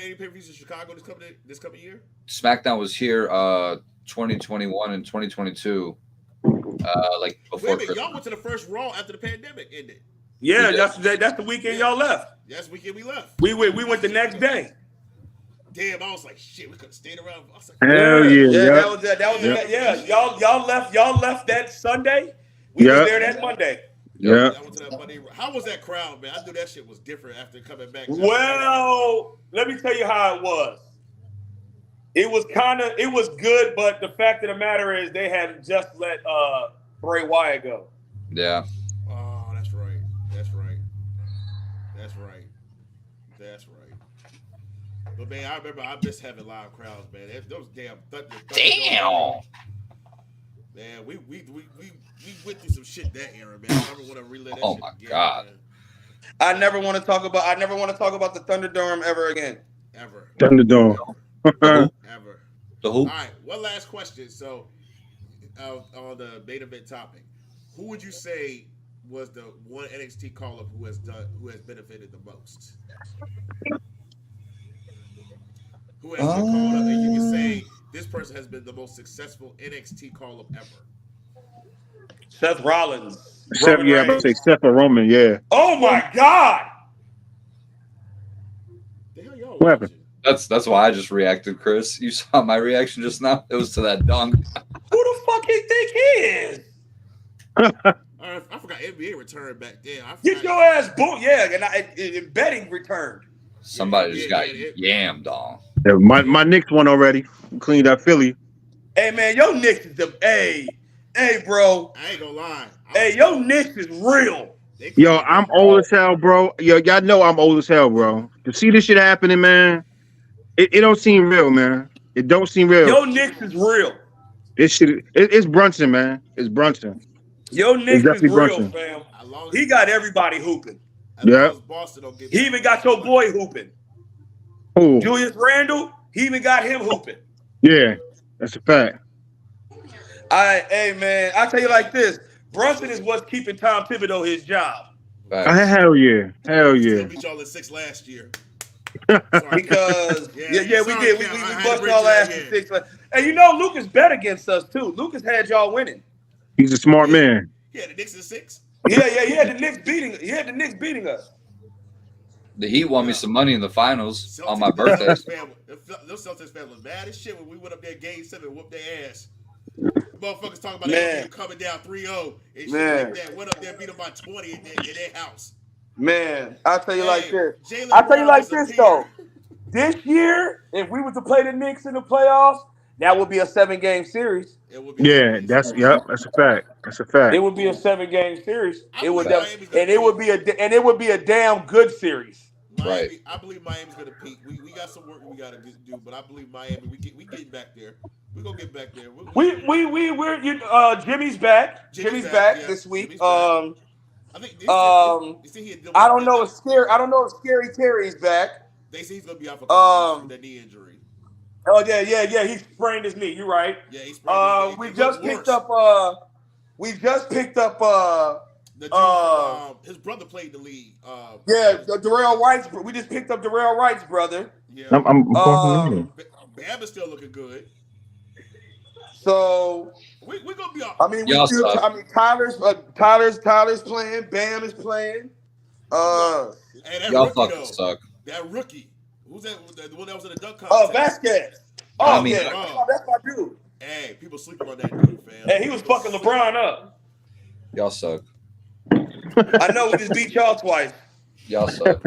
any pay-per-views in Chicago this coming year? SmackDown was here 2021 and 2022. Like before. Wait a minute, y'all went to the first Raw after the pandemic, isn't it? Yeah, that's the weekend y'all left. That's the weekend we left. We went the next day. Damn, I was like, shit, we could have stayed around. I was like, Hell yeah. Y'all left that Sunday. We were there that Monday. Yeah. I went to that Monday. How was that crowd, man? I knew that shit was different after coming back. Well, let me tell you how it was. It was good, but the fact of the matter is they had just let Bray Wyatt go. Yeah. Oh, that's right. That's right. But man, I remember I miss having live crowds, man. Those damn Damn. Man, we went through some shit that era, man. I never want to relive that. Oh shit my again, God. man. I never want to talk about the Thunderdome ever again. Ever. Thunderdome. Ever. The All who? right, one last question. So, on the main event topic, who would you say was the one NXT call-up who has benefited the most? Who has been called up, and you can say this person has been the most successful NXT call-up ever? Seth Rollins. Seth, yeah, I'm about to say Seth or Roman, yeah. Oh my God! The hell y'all What happened? watching? That's why I just reacted, Chris. You saw my reaction just now. It was to that dunk. Who the fuck he think he is? I forgot NBA returned back then. Get your ass boot, yeah, and betting returned. Somebody just got yammed on. Yeah, my Knicks won already. Cleaned up Philly. Hey man, your Knicks is the hey bro. I ain't gonna lie. Hey, your Knicks is real. Yo, I'm old as hell, bro. Yo, y'all know I'm old as hell, bro. To see this shit happening, man, it don't seem real, man. It don't seem real. Your Knicks is real. This shit, it's Brunson, man. It's Brunson. Your Knicks is real, Brunson. fam. He got everybody hooping. Yeah. He even got your boy hooping. Ooh. Julius Randle, he even got him hooping. Yeah, that's a fact. Hey man, I tell you like this. Brunson is what's keeping Tom Thibodeau his job. Hell yeah. We beat y'all in 6 last year. Because we did. We bust y'all ass in 6. And you know Lucas bet against us too. Lucas had y'all winning. He's a smart man. Yeah, the Knicks in 6. Yeah, he had the Knicks beating. He had the Knicks beating us. The Heat won me some money in the finals on my birthday. Those Celtics fans was mad as shit when we went up there Game 7 and whooped their ass. Motherfuckers talking about that coming down 3-0 and shit like that. Went up there, beat them by 20 in their house. Man, I'll tell you like this. I'll tell you like this though. This year, if we were to play the Knicks in the playoffs, that would be a 7-game series. Yeah, that's a fact. That's a fact. It would be a 7-game series. It would, and it would be a damn good series. Miami, right. I believe Miami's gonna peak. We got some work we gotta do, but I believe Miami. We getting back there. We're gonna get back there. We're Jimmy's back. Jimmy's back this week. I think I don't know if Scary Terry's back. They say he's gonna be out for that knee injury. Oh yeah. He sprained his knee. You're right. Yeah, he sprained his knee. We just picked up. The dude, his brother played the league. Darrell Wright's. We just picked up Darrell Wright's brother. Yeah. Bam is still looking good. So we're gonna be. Tyler's playing. Bam is playing. Y'all fucking suck. That rookie. Who's that? The one that was in the dunk contest. Vasquez. Oh, I mean, yeah, that's my dude. Hey, people sleeping on that dude, fam. Hey, he was fucking LeBron up. y'all suck. I know we just beat y'all twice. Y'all suck.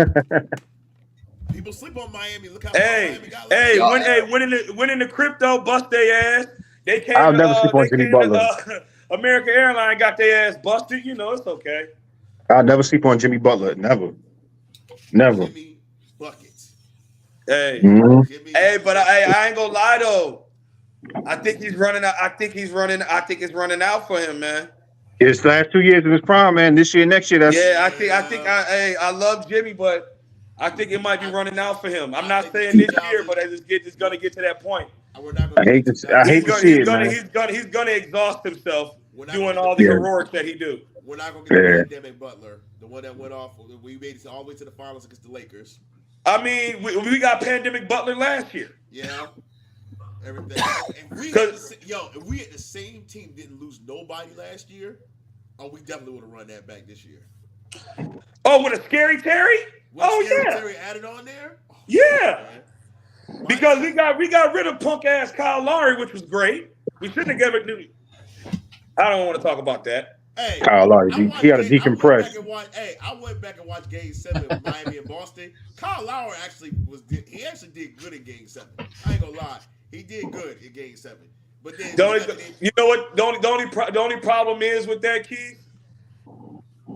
People sleep on Miami. Look how far Hey, Miami got last Y'all- year. winning the crypto, bust their ass. They came I'll to never sleep on Jimmy Butler. American Airlines got their ass busted. You know, it's okay. I'll never sleep on Jimmy Butler. Never. Jimmy buckets. Hey, Mhm. Jimmy. hey, but I ain't gonna lie though. I think he's running out. I think it's running out for him, man. His last 2 years of his prime, man. This year, next year, that's I love Jimmy, but I think it might be running out for him. I'm not saying this year, but it's gonna get to that point. We're not I gonna hate to see it, man. He's gonna exhaust himself doing gonna all the Yeah. heroics that he do. We're not gonna get a pandemic Butler, the one that went off. We made it all the way to the finals against the Lakers. I mean, we got pandemic Butler last year. Yeah, everything. If we at the same team didn't lose nobody last year, we definitely would have run that back this year. Oh, with a scary Terry? Terry added on there. Yeah. Because we got rid of punk ass Kyle Lowry, which was great. We shouldn't have given it. I don't want to talk about that. Hey, Kyle Lowry, he had to decompress. I went back and watched Game 7 with Miami and Boston. Kyle Lowry actually did good in Game 7. I ain't gonna lie, he did good in Game 7. But then you know what? The only problem is with that, Keith.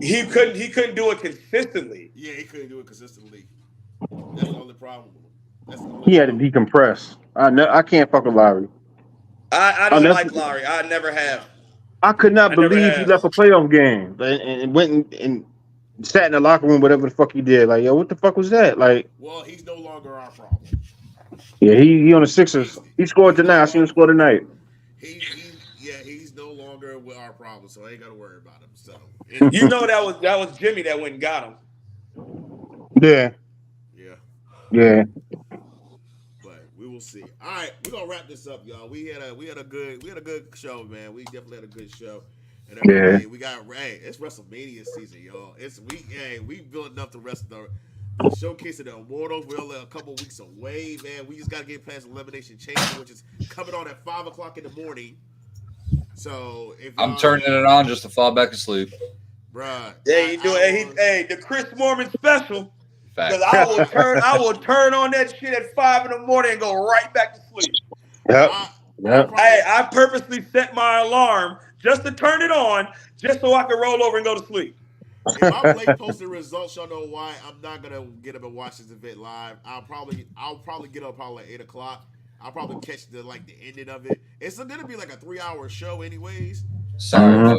He couldn't do it consistently. Yeah, he couldn't do it consistently. That's the only problem. He had to decompress. I can't fuck with Lowry. I don't like Lowry. I never have. I could not believe he left a playoff game and went and sat in the locker room, whatever the fuck he did. Like, yo, what the fuck was that? Like, well, he's no longer our problem. Yeah, he on the Sixers. He scored tonight. I seen him score tonight. He's no longer with our problem, so I ain't got to worry about him. So you know that was Jimmy that went and got him. Yeah. But we will see. All right, we're gonna wrap this up, y'all. We had a good show, man. We definitely had a good show. And we got it's WrestleMania season, y'all. We building up the rest of the showcase of the Immortals. We're only a couple weeks away, man. We just gotta get past Elimination Chamber, which is coming on at 5:00 in the morning. So if I'm turning it on just to fall back asleep, bruh. Hey, the Chris Mormon special. Fact. Because I will turn on that shit at 5 in the morning and go right back to sleep. Yep. Hey, I purposely set my alarm just to turn it on, just so I can roll over and go to sleep. If I'm late posting results, y'all know why. I'm not gonna get up and watch this event live. I'll probably get up probably like 8:00. I'll probably catch the ending of it. It's gonna be like a 3-hour show, anyways. Sorry,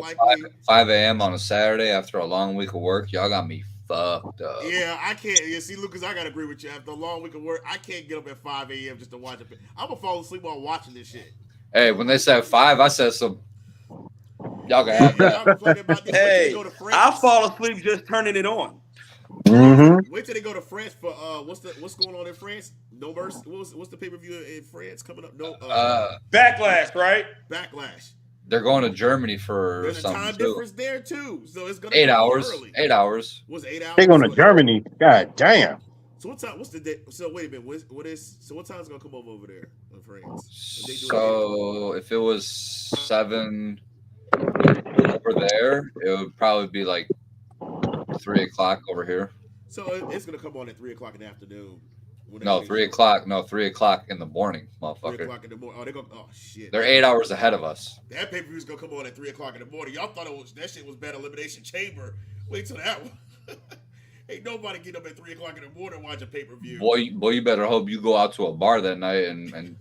5 a.m. on a Saturday after a long week of work. Y'all got me fucked up. Yeah, I can't. Yeah, see, Lucas, I gotta agree with you. After a long week of work, I can't get up at 5 a.m. just to watch it. I'm gonna fall asleep while watching this shit. Hey, when they said 5, I said some. Y'all can have that. Hey, I'll fall asleep just turning it on. Mm-hmm. Wait till they go to France for what's going on in France? No Mercy. What's the pay-per-view in France coming up? Backlash, right? Backlash. They're going to Germany for There's a time too. difference there too, so it's gonna 8 go hours. early. 8 hours. Was 8 hours? They going to Germany. God damn. So what time? What's the day? So wait a minute. So what time's gonna come over there in France? So if it was 7 over there, it would probably be like 3 o'clock over here. So it's gonna come on at 3:00 in the afternoon. No, 3 o'clock. No, 3 o'clock in the morning, motherfucker. 3 o'clock in the morning. Oh, they go. Oh shit. They're 8 hours ahead of us. That pay-per-view is gonna come on at 3:00 in the morning. Y'all thought that shit was bad. Elimination Chamber. Wait till that one. Ain't nobody get up at 3:00 in the morning and watch a pay-per-view. Boy, you better hope you go out to a bar that night and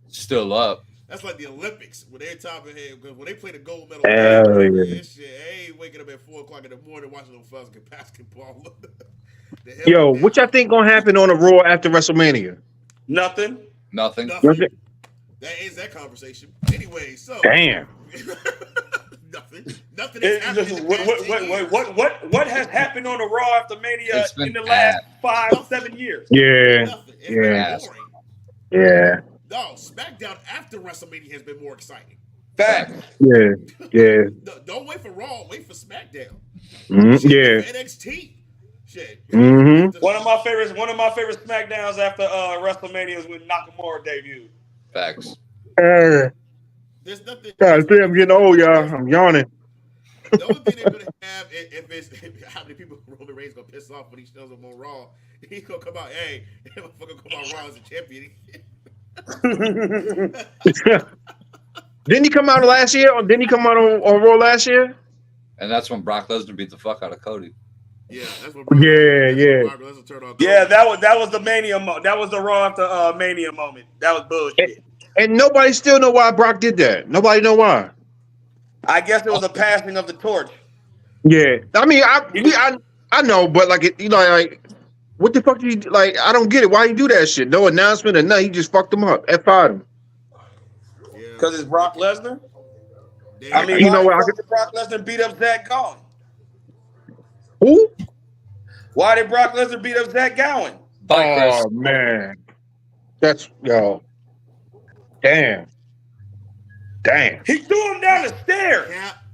still up. That's like the Olympics when they top ahead when they play the gold medal. Shit, I ain't waking up at 4:00 in the morning watching those fellas get basketball. Yo, what y'all think gonna happen on the Raw after WrestleMania? Nothing. That ends that conversation. Anyway, so damn. Nothing is happening. What has happened on the Raw after Mania in the last 5-7 years? Yeah. Yeah. No, SmackDown after WrestleMania has been more exciting. Fact. Yeah. Don't wait for Raw. Wait for SmackDown. Yeah. NXT. Shit. One of my favorite SmackDowns after WrestleMania is when Nakamura debuted. Facts. There's nothing. God damn, I'm getting old, y'all. I'm yawning. The only thing they're gonna have if how many people Roman Reigns gonna piss off when he shows up on Raw. He's gonna come out, hey, motherfucker come out Raw as a champion. Didn't he come out last year? Or didn't he come out on Raw last year? And that's when Brock Lesnar beat the fuck out of Cody. Yeah, that's what. Brock Lesnar turned on Cody. Yeah, that was the Mania. That was the Raw after Mania moment. That was bullshit. And nobody still know why Brock did that. Nobody know why. I guess it was a passing of the torch. Yeah, I mean, I know, but like what the fuck did he like? I don't get it. Why he do that shit? No announcement or nothing. He just fucked him up. F5'd him. Because it's Brock Lesnar. Yeah. I mean, you know what? Did Brock Lesnar beat up Zach Gowen? Who? Why did Brock Lesnar beat up Zach Gowen? Oh man, that's yo. Damn. He threw him down the stairs.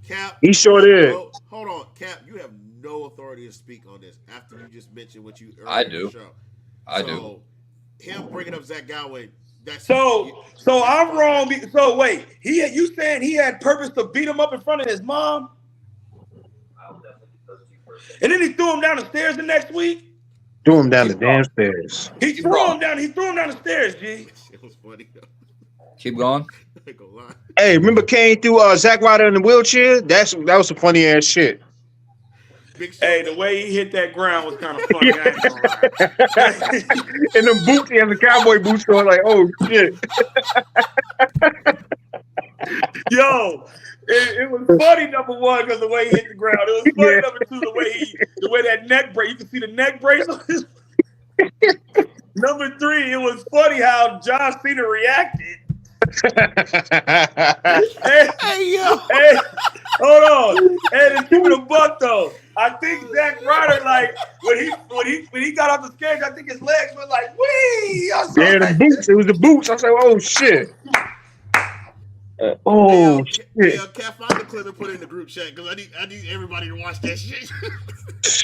Cap. He sure did. Hold on, Cap. You have no authority to speak on this after you just mentioned what you. I do. I do. Him bringing up Zach Gowen. So I'm wrong. So wait, you saying he had purpose to beat him up in front of his mom? And then he threw him down the stairs the next week. Threw him down the damn stairs. He threw him down the stairs, G. It was funny. Keep going. I ain't gonna lie. Hey, remember Kane threw Zack Ryder in the wheelchair? That was some funny ass shit. Hey, the way he hit that ground was kind of funny. I ain't gonna lie. And them boots, he has the cowboy boots on, like, oh shit. Yo, it was funny, number one, because the way he hit the ground. It was funny, number two, the way that neck brace. You can see the neck brace on his. Number three, it was funny how John Cena reacted. Hey, hold on. Hey, to keep it a buck though, I think Zack Ryder, like when he got off the stage, I think his legs went like wee. The boots. It was the boots. I said, oh shit. Shit. Yeah, Cat, find the clip and put it in the group chat because I need everybody to watch that shit.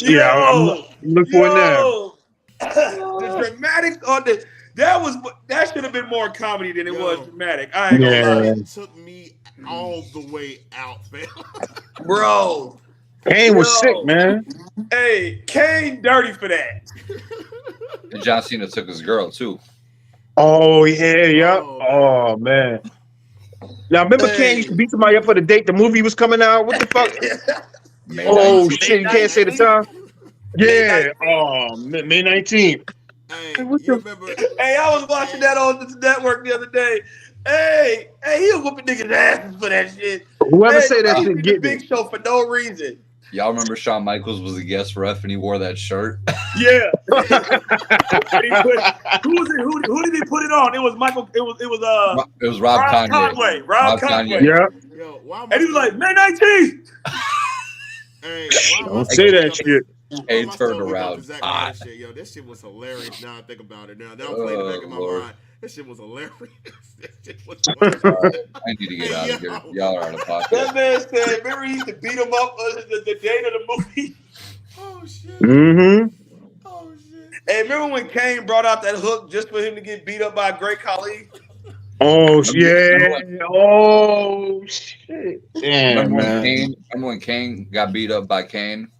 Yeah, I'm looking for it now. The dramatics on that should have been more comedy than it was dramatic. I ain't gonna lie. It took me all the way out, fam. Bro. Kane was sick, man. Hey, Kane dirty for that. And John Cena took his girl too. Oh yeah. Oh man. Now remember Kane used to beat somebody up for the date the movie was coming out? What the fuck? Oh shit, you can't say the time. Yeah. Oh, May 19th. Hey, you remember? Hey, I was watching that on the network the other day. Hey, he was whooping niggas' asses for that shit. Whoever say that shit get Big Show for no reason. Y'all remember Shawn Michaels was a guest ref and he wore that shirt? Yeah. Who did he put it on? It was Michael. It was Rob Conway. Rob Conway. Yeah. Yo, and he was like, May 19th. Hey, don't say that shit. Hey, turned around. Shit. Yo, this shit was hilarious. Now I think about it. Now I'm playing it back in my mind. This shit was hilarious. I need to get out of here. Y'all are on a podcast. That man said, remember he used to beat him up the date of the movie? Oh, shit. Mm-hmm. Oh, shit. Hey, remember when Kane brought out that hook just for him to get beat up by a great colleague? Oh, yeah. Oh, shit. Damn, remember when Kane got beat up by Kane?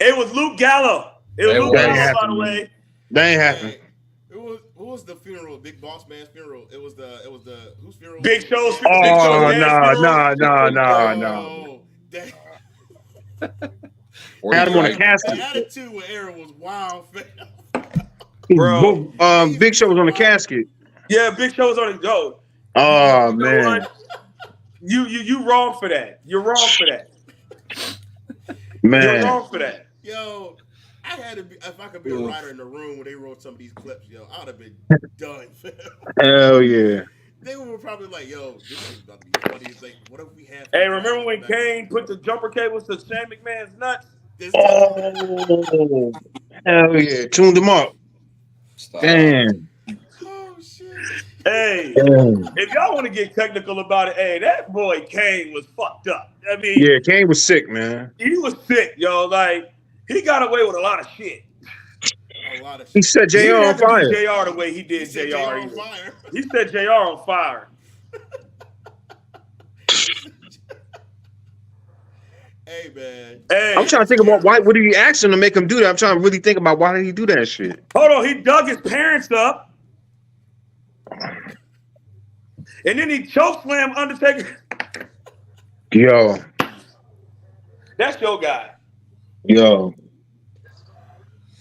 It was Luke Gallo. It was Luke Gallo, by the way. That ain't happening. Who was the funeral? Big Boss Man's funeral. It was the whose funeral? Big Show's funeral. Oh, no. Had him on a casket. The attitude with Aaron was wild, fam. Bro, Big Show was on the casket. Yeah, Big Show was on the go. Oh man, you wrong for that. You're wrong for that. Man, you're wrong for that. Yo, I had to be if I could be a writer in the room when they wrote some of these clips. Yo, I'd have been done. Fam. Hell yeah. They were probably like, "Yo, this is about to be funny." It's like, what if we have? Hey, remember when Kane put the jumper cables to Shane McMahon's nuts? Oh, hell yeah! Tuned him up. Stop. Damn. Oh shit. Hey, if y'all want to get technical about it, hey, that boy Kane was fucked up. I mean, yeah, Kane was sick, man. He was sick, yo. Like he got away with a lot of shit. a lot of He shit. said He JR didn't on have to fire. do JR the way he He did said JR. JR on either. fire. He said JR on fire. Hey man. Hey, I'm trying to think about why. What did he ask him to make him do that? I'm trying to really think about why did he do that shit. hold on. He dug his parents up, and then he chokeslammed Undertaker. Yo, That's your guy. yo.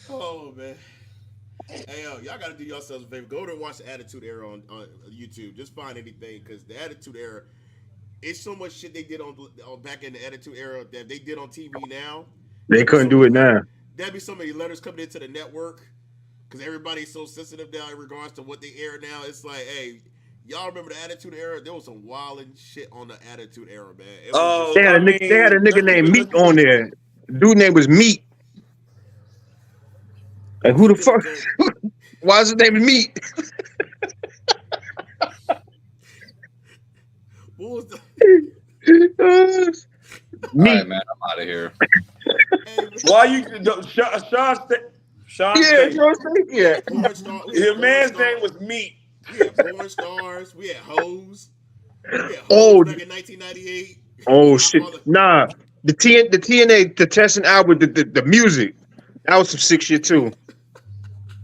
Oh man. Hey yo, y'all gotta do yourselves a favor. Go to watch the Attitude Era on YouTube. Just find anything because the Attitude Era, it's so much shit they did on back in the Attitude Era that they did on TV now. They couldn't do it now. There'd be so many letters coming into the network because everybody's so sensitive now in regards to what they air now. It's like, hey, y'all remember the Attitude Era? There was some wild and shit on the Attitude Era, man. It was They had a nigga named Meat on there. Dude name was Meat. And who the fuck? Why is his name Meat? What was the All right, man, I'm out of here. Why you Sean? Yeah, you know what I'm saying? Yeah. porn star? His man's name was Meat. We had porn stars. We had hoes. We had hoes Oh. back in 1998. Oh shit! Nah, the TNA, the Tessin Albert, the music, that was some sick shit too.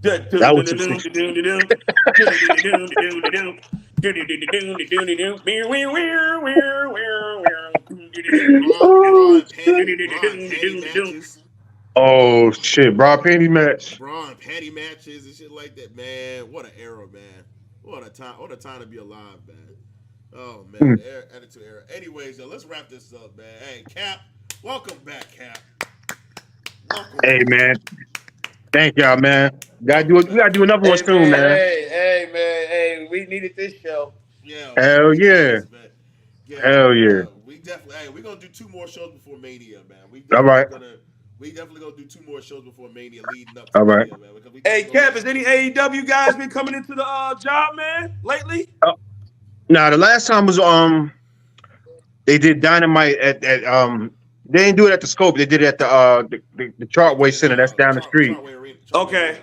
That was some sick Oh shit, bra panty match. Bra and panty matches and shit like that, man. What an era, man. What a time to be alive, man. Oh man, the Attitude Era. Anyways, yo, let's wrap this up, man. Hey, Cap, welcome back, Cap. Hey man, thank y'all, man. We gotta do another one soon, man. Hey, man. Hey, we needed this show. Yeah. Hell yeah. Hell yeah. We definitely. Hey, we're gonna do 2 more shows before Mania, man. We definitely gonna do 2 more shows before Mania, leading up to Mania, man. Hey, Cap, has any AEW guys been coming into the job, man, lately? Nah, the last time was they did Dynamite at they didn't do it at the Scope. They did it at the Chartway Center. That's down the street. Okay.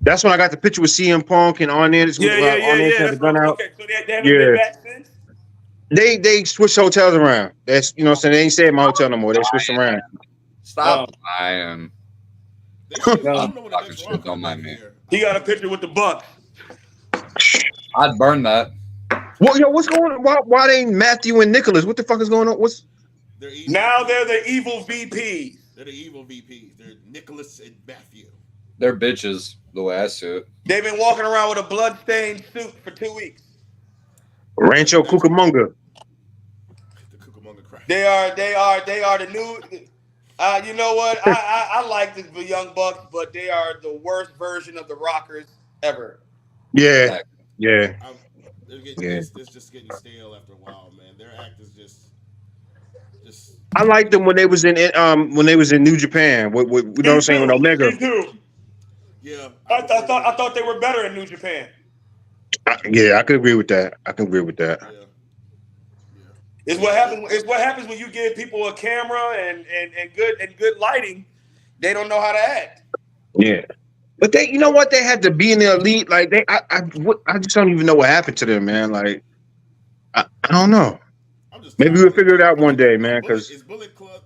That's when I got the picture with CM Punk and on there. Yeah. The gun out. Okay, so they haven't been back since? They switched hotels around. That's what I'm saying. They ain't stay at my hotel no more. They switched around. Stop lying. Don't mind me. He got a picture with the Bucks. I'd burn that. Well, yo, what's going on? Why they ain't Matthew and Nicholas? What the fuck is going on? Now they're the evil VPs. They're the evil VPs. They're Nicholas and Matthew. They're bitches, the way I see it. They've been walking around with a blood-stained suit for 2 weeks. Rancho Cucamonga. The Cucamonga crack. They are the new. You know what? I like the Young Bucks, but they are the worst version of the Rockers ever. Yeah. It's just getting stale after a while, man. Their act is just. I liked them when they was in New Japan. You know what I'm saying, with Omega. Yeah, I thought they were better in New Japan. I could agree with that. Yeah. It's what happens when you give people a camera and good lighting. They don't know how to act. Yeah, but they, you know what? They had to be in the elite. Like I just don't even know what happened to them, man. Like I don't know. Maybe we'll figure it out one day, man. Because Bullet Club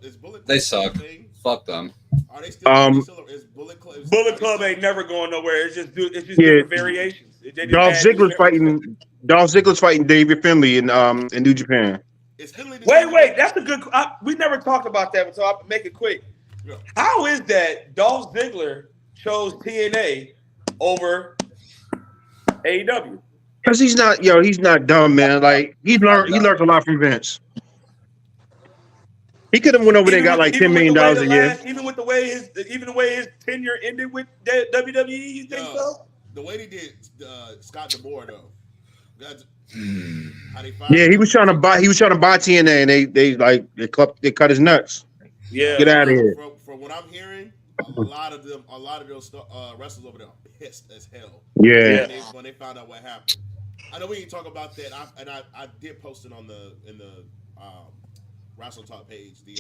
they suck. Fuck them. Are they still? Is Bullet Club? Bullet Club ain't never going nowhere. It's just different variations. Dolph Ziggler's fighting David Finlay in New Japan. Wait. That's a good. We never talked about that, so I'll make it quick. Yeah. How is that Dolph Ziggler chose TNA over AEW? Because he's not dumb, man. Like he learned a lot from Vince. He could have went over there and got like $10 million a year. Even with the way his tenure ended with WWE, you think so? The way they did Scott DeBoer though. Yeah, he was trying to buy TNA, and they cut his nuts. Yeah, get out of here. From what I'm hearing, a lot of those wrestlers over there are pissed as hell. Yeah. When they found out what happened. I know we didn't talk about that. I did post it in the Wrestle Talk page, the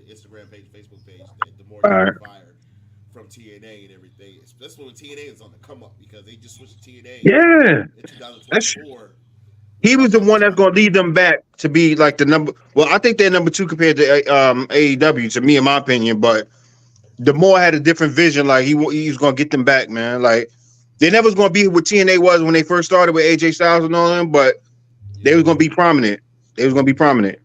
Instagram page, Facebook page, the more fired from TNA and everything. Especially when TNA is on the come up because they just switched to TNA Yeah, in that's 2024. he was Without the that one that's title. gonna lead them back to be like the number. Well, I think they're number two compared to AEW to me, in my opinion. But the more had a different vision. Like he was gonna get them back, man. Like they never was gonna be what TNA was when they first started with AJ Styles and all them, but they Yeah, was gonna be prominent. They was gonna be prominent.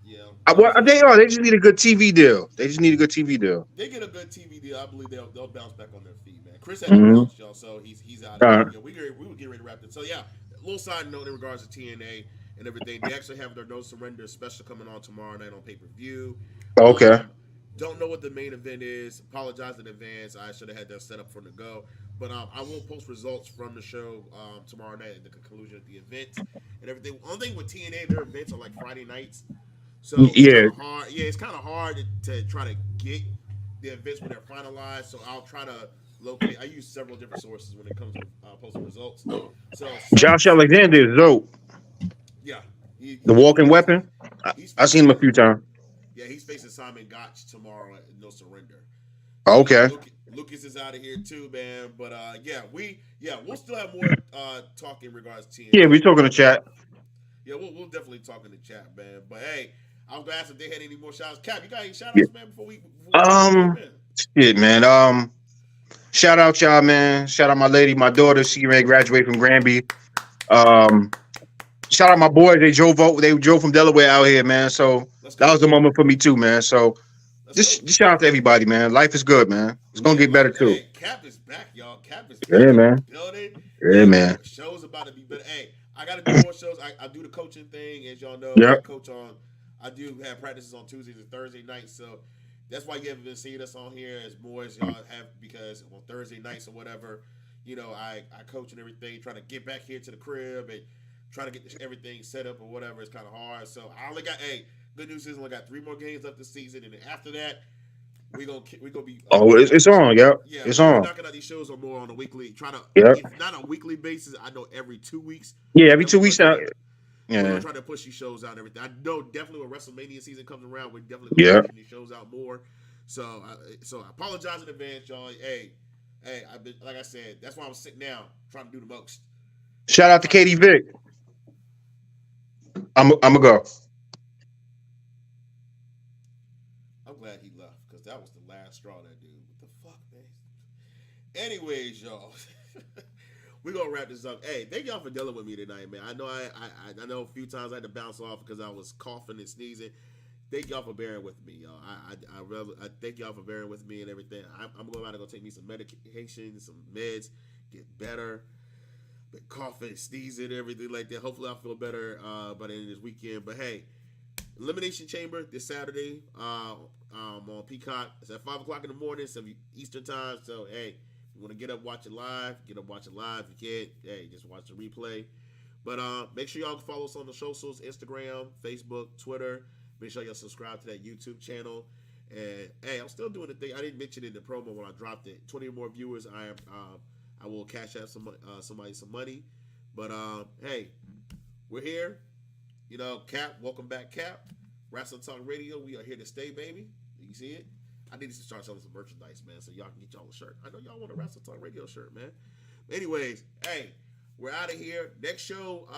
yeah. Well, they Unfortunately, are. They just need a good TV deal. They just need a good TV deal. they get a good TV deal. I believe they'll bounce back on their feet, man. Chris had to Mm-hmm. bounce, y'all, so he's out of here. Yeah, we would get ready to wrap it. So yeah, a little side note in regards to TNA and everything. They actually have their No Surrender special coming on tomorrow night on pay per view. Okay. Don't know what the main event is. Apologize in advance. I should have had that set up from the go. But I will post results from the show tomorrow night at the conclusion of the event and everything. Only thing with TNA, their events are like Friday nights. So it's Yeah. kind of hard. Yeah, it's kind of hard to try to get the events when they're finalized. So I'll try to locate. I use several different sources when it comes to posting results. So Josh Alexander is dope. yeah, The walking weapon. he's I've seen facing him a few times. yeah he's facing Simon Gotch tomorrow at No Surrender. So yeah, Okay. Lucas is out of here too, man. But we'll still have more talk in regards to Yeah, we TNA. talking to chat. Yeah, we'll definitely talk in the chat, man. But hey, I was gonna ask if they had any more shout outs. Cap, you got any shout Yeah. outs, man, before we dip in? Shit, man. Shout out y'all, man. Shout out my lady, my daughter. She may graduate from Granby. Um, Shout out my boys. They drove from Delaware out here, man. So Let's that go. was the moment for me too, man. So Let's go. just shout out to everybody, man. Life is good, man. It's gonna Yeah, get better like, too. hey, Cap is back, y'all. Cap is back Yeah, in man. the building. Yeah, man. Show's about to be better. Hey, I got to do more shows. I do the coaching thing, as y'all know. Yep. I do have practices on Tuesdays and Thursday nights, so that's why you haven't been seeing us on here as more as y'all have because on Thursday nights or whatever, I coach and everything, trying to get back here to the crib and trying to get everything set up or whatever. It's kind of hard. So I only got good news is I only got 3 more games left this season, and then after that, we gonna be. It's on. Yep. Yeah, It's we're on. knocking out these shows or more on a weekly. Try to, Yep. if not a weekly basis, I know every 2 weeks. Yeah, every 2 weeks out. We're gonna Yeah. try to push these shows out and everything. I know definitely when WrestleMania season comes around, we're definitely gonna Yeah. push these shows out more. So I apologize in advance, y'all. Hey, I've been like I said, that's why I'm sitting down trying to do the most. Shout out to Katie Vick. I'm a go. I'm glad he left because that was the last straw. That dude, what the fuck, man? Anyways, y'all, we're gonna wrap this up. Hey, thank y'all for dealing with me tonight, man. I know I know a few times I had to bounce off because I was coughing and sneezing. Thank y'all for bearing with me, y'all. I thank y'all for bearing with me and everything. I'm going to go take me some medication, some meds, get better. Been coughing, sneezing, everything like that. Hopefully, I feel better by the end of this weekend. But hey, Elimination Chamber this Saturday on Peacock. It's at 5:00 in the morning, some Eastern time. So hey, if you want to get up, watch it live. Get up, watch it live. If you can't, hey, just watch the replay. But make sure y'all follow us on the socials: Instagram, Facebook, Twitter. Make sure y'all subscribe to that YouTube channel. And hey, I'm still doing the thing. I didn't mention it in the promo when I dropped it. 20 or more viewers. I will cash out somebody some money. But hey, we're here. Cap, welcome back, Cap. Wrestling Talk Radio, we are here to stay, baby. You see it? I need to start selling some merchandise, man, so y'all can get y'all a shirt. I know y'all want a Wrestling Talk Radio shirt, man. Anyways, hey, we're out of here. Next show,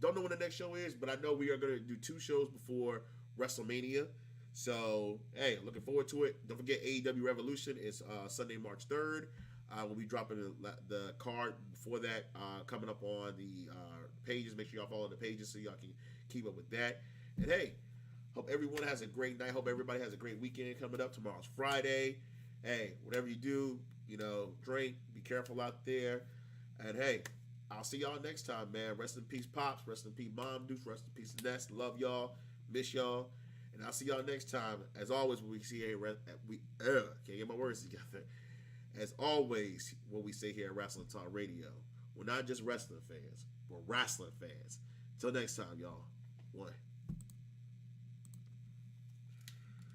don't know when the next show is, but I know we are going to do 2 shows before WrestleMania. So, hey, looking forward to it. Don't forget AEW Revolution is Sunday, March 3rd. We'll be dropping the card before that coming up on the pages. Make sure y'all follow the pages so y'all can keep up with that. And hey, hope everyone has a great night. Hope everybody has a great weekend coming up. Tomorrow's Friday. Hey, whatever you do, drink. Be careful out there. And hey, I'll see y'all next time, man. Rest in peace, Pops. Rest in peace, Mom Deuce. Rest in peace, Ness. Love y'all. Miss y'all. And I'll see y'all next time. As always, when we see can't get my words together. As always, what we say here at Wrestling Talk Radio, we're not just wrestling fans, we're wrestling fans. Until next time, y'all. 1.